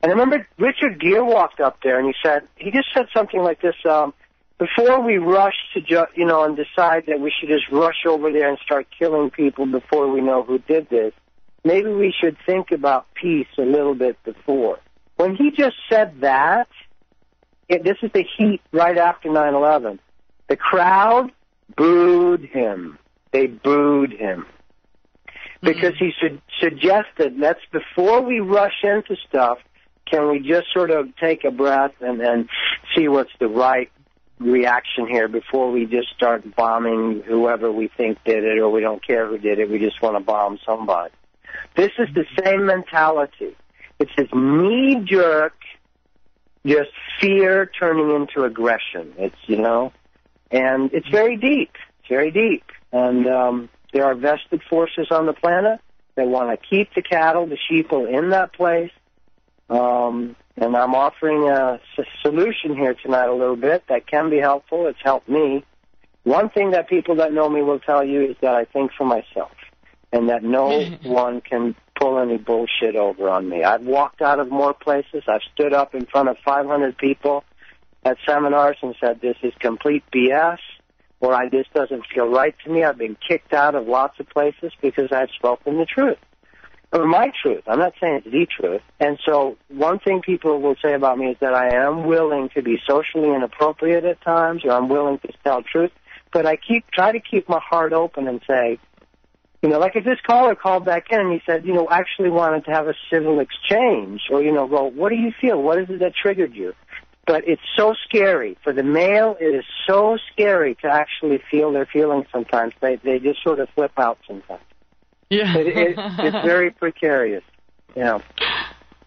And I remember Richard Gere walked up there and he just said something like this, before we rush to, you know, and decide that we should just rush over there and start killing people before we know who did this, maybe we should think about peace a little bit before. When he just said that, this is the heat right after 9/11. The crowd booed him. They booed him. Because he suggested, before we rush into stuff, can we just sort of take a breath and see what's the right reaction here before we just start bombing whoever we think did it, or we don't care who did it, we just want to bomb somebody. This is the same mentality. It's this knee-jerk, just fear turning into aggression. It's, you know, and it's very deep. It's very deep. And there are vested forces on the planet that want to keep the cattle, the sheeple in that place. And I'm offering a solution here tonight a little bit that can be helpful. It's helped me. One thing that people that know me will tell you is that I think for myself, and that no one can pull any bullshit over on me. I've walked out of more places. I've stood up in front of 500 people at seminars and said, this is complete BS, or this doesn't feel right to me. I've been kicked out of lots of places because I've spoken the truth. Or my truth. I'm not saying it's the truth. And so one thing people will say about me is that I am willing to be socially inappropriate at times, or I'm willing to tell truth, but I try to keep my heart open and say, you know, like if this caller called back in and he said, you know, actually wanted to have a civil exchange, or, you know, go, what do you feel? What is it that triggered you? But it's so scary. For the male, it is so scary to actually feel their feelings sometimes. They just sort of flip out sometimes. Yeah. It's very precarious. You know.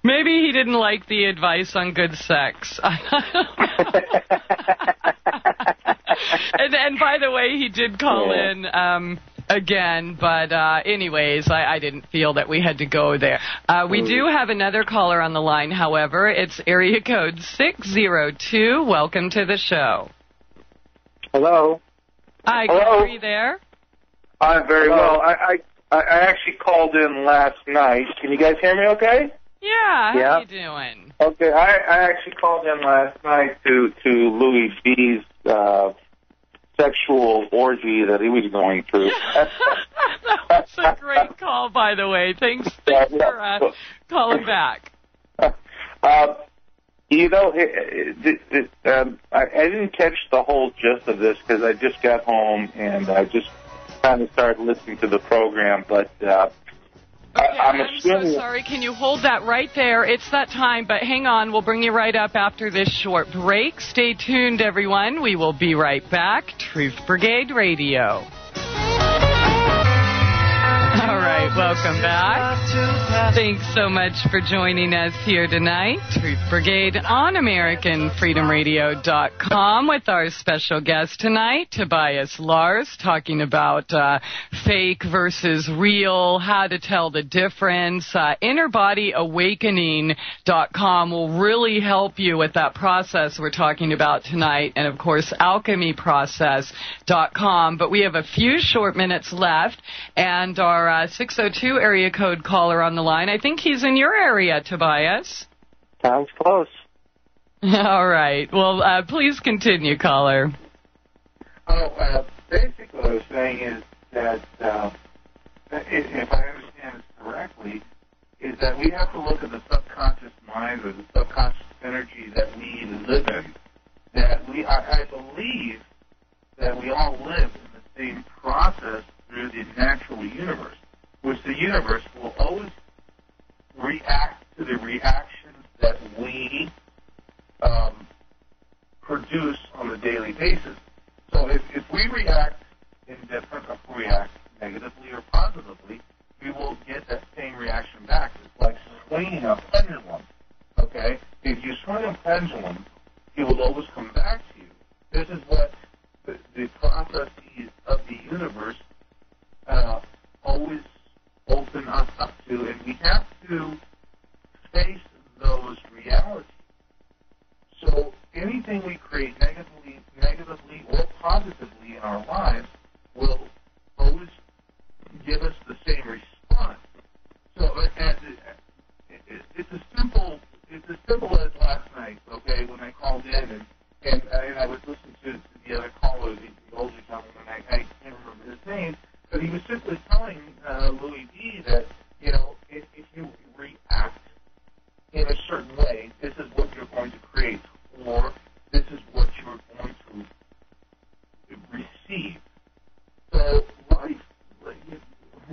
Maybe he didn't like the advice on good sex. and by the way, he did call in again, but anyways, I didn't feel that we had to go there. We do have another caller on the line, however. It's area code 602. Welcome to the show. Hello. Hi, Hello. are you there? I'm very well. I actually called in last night. Can you guys hear me okay? Yeah, how you doing? Okay, I actually called in last night to Louis B's sexual orgy that he was going through. That was a great call, by the way. Thanks for calling back. You know, I didn't catch the whole gist of this because I just got home and I just kind of started listening to the program, but I'm so sorry. Can you hold that right there? It's that time, but hang on. We'll bring you right up after this short break. Stay tuned, everyone. We will be right back. Truth Brigade Radio. All right, welcome back. Thanks so much for joining us here tonight. Truth Brigade on AmericanFreedomRadio.com with our special guest tonight, Tobias Lars, talking about fake versus real, how to tell the difference. InnerBodyAwakening.com will really help you with that process we're talking about tonight. And, of course, AlchemyProcess.com. But we have a few short minutes left, and our 602 area code caller on the line. I think he's in your area, Tobias. Sounds close. All right. Well, please continue, caller. Basically what I was saying is that, if I understand this correctly, is that we have to look at the subconscious mind or the subconscious energy that we live in. That I believe that we all live in the same process through the natural universe, which the universe will always react to the reactions that we produce on a daily basis. So if we react indifferent, or if we react negatively or positively, we will get that same reaction back. It's like swinging a pendulum, okay? If you swing a pendulum, it will always come back to you. This is what the processes of the universe always open us up to, and we have to face those realities. So anything we create negatively or positively in our lives will always give us the same response. So it's as simple as last night, okay, when I called in and I was listening to the other caller, the older gentleman, I can't remember his name, but he was simply telling Louis B. that, if you react in a certain way, this is what you're going to create, or this is what you're going to receive. So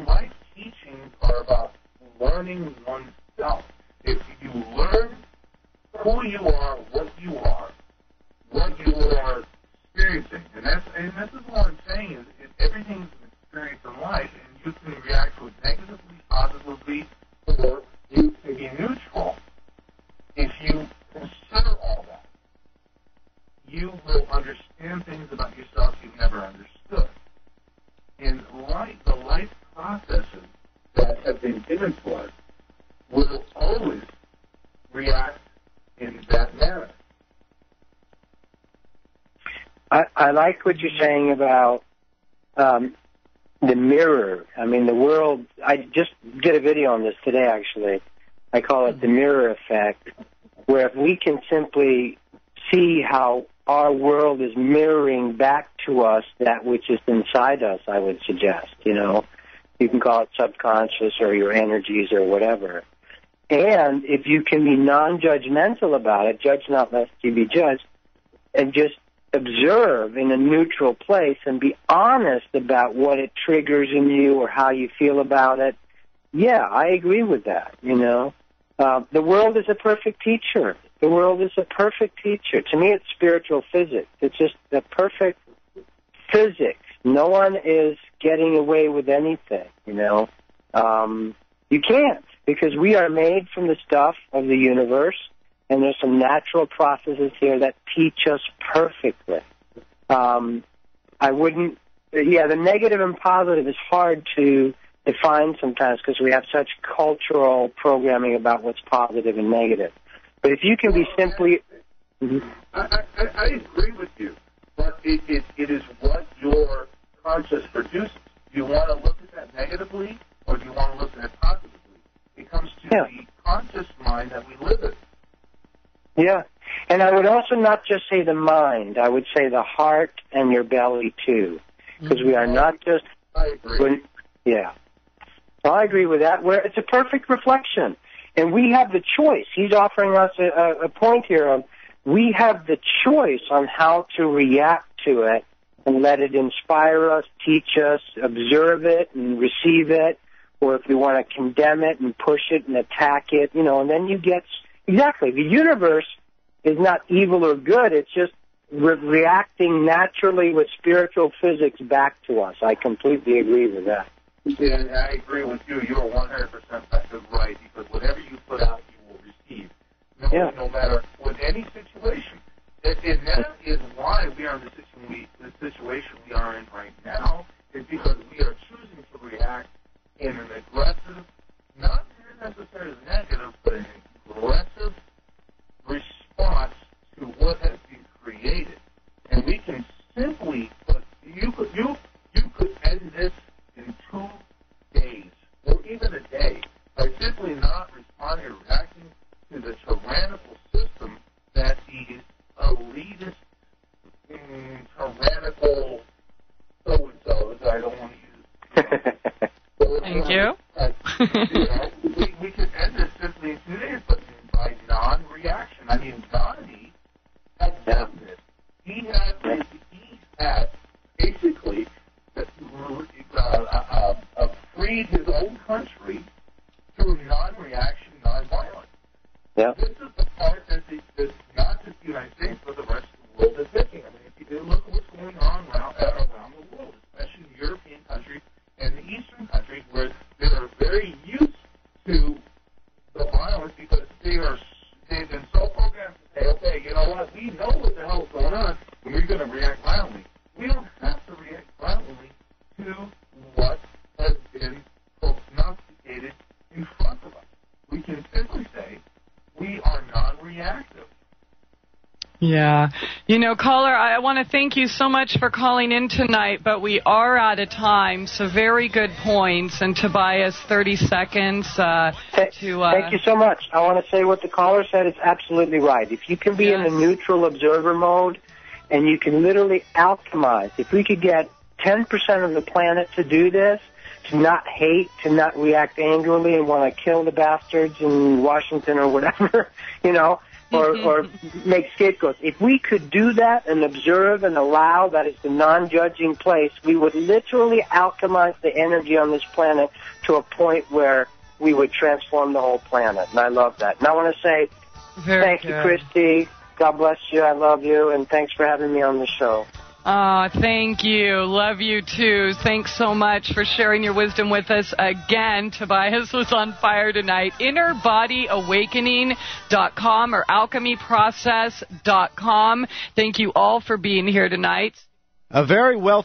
life teachings are about learning oneself. If you learn who you are, what you are experiencing, and this is what I'm saying is everything's an experience in life, and you can react to it negatively, positively, or you can be neutral. If you consider all that, you will understand things about yourself you've never understood. And the life processes that have been given to us will always react in that manner. I like what you're saying about the mirror. I mean, the world, I just did a video on this today, actually. I call it the mirror effect, where if we can simply see how our world is mirroring back to us that which is inside us, I would suggest, you can call it subconscious or your energies or whatever. And if you can be non-judgmental about it, judge not lest you be judged, and just observe in a neutral place and be honest about what it triggers in you or how you feel about it, yeah, I agree with that, The world is a perfect teacher. The world is a perfect teacher. To me, it's spiritual physics. It's just the perfect physics. No one is getting away with anything, You can't, because we are made from the stuff of the universe, and there's some natural processes here that teach us perfectly. The negative and positive is hard to define sometimes because we have such cultural programming about what's positive and negative. But if you can be simply... Mm-hmm. I agree with you, but it is what your conscious produces. Do you want to look at that negatively, or do you want to look at it positively? It comes to the conscious mind that we live in. Yeah, and I would also not just say the mind. I would say the heart and your belly, too, because we are not just... I agree. So I agree with that, where it's a perfect reflection. And we have the choice. He's offering us a point here of we have the choice on how to react to it and let it inspire us, teach us, observe it, and receive it, or if we want to condemn it and push it and attack it, you know, and then you get, exactly, the universe is not evil or good, it's just reacting naturally with spiritual physics back to us. I completely agree with that. Yeah, and I agree with you. You're 100% right, because whatever you put out, you will receive. No matter with any situation. And that is why we are in the situation we are in right now, is because we are choosing to react in an aggressive, not necessarily negative, but an aggressive response to what has been created. And we can simply, you could end this in 2 days, or even a day, by simply not responding or reacting to the tyrannical system that these elitist, tyrannical so-and-sos, I don't want to use. Thank you. We could end this simply in 2 days, but by non-reaction. I mean, Gandhi had done this. He had basically freed his own country through non-reaction, non-violence. Yeah. This is the part that not just the United States, but the rest of the world is missing. I mean, if you look at what's going on around the world, especially in European countries and the Eastern countries, where they are very used to the violence because they've been so programmed to say, okay, you know what, we know what the hell is going on, and we're going to react violently. We don't have to react violently to what has been prognosticated in front of us. We can simply say we are non-reactive. Yeah. You know, caller, I want to thank you so much for calling in tonight, but we are out of time, so very good points. And Tobias, 30 seconds Thank you so much. I want to say what the caller said is absolutely right. If you can be in the neutral observer mode, and you can literally alchemize, if we could get 10% of the planet to do this, to not hate, to not react angrily and want to kill the bastards in Washington or whatever, you know, or make scapegoats. If we could do that and observe and allow, that is the non-judging place, we would literally alchemize the energy on this planet to a point where we would transform the whole planet. And I love that. And I want to say thank you, Christie. God bless you. I love you. And thanks for having me on the show. Thank you. Love you, too. Thanks so much for sharing your wisdom with us again. Tobias was on fire tonight. InnerBodyAwakening.com or AlchemyProcess.com. Thank you all for being here tonight. A very wealthy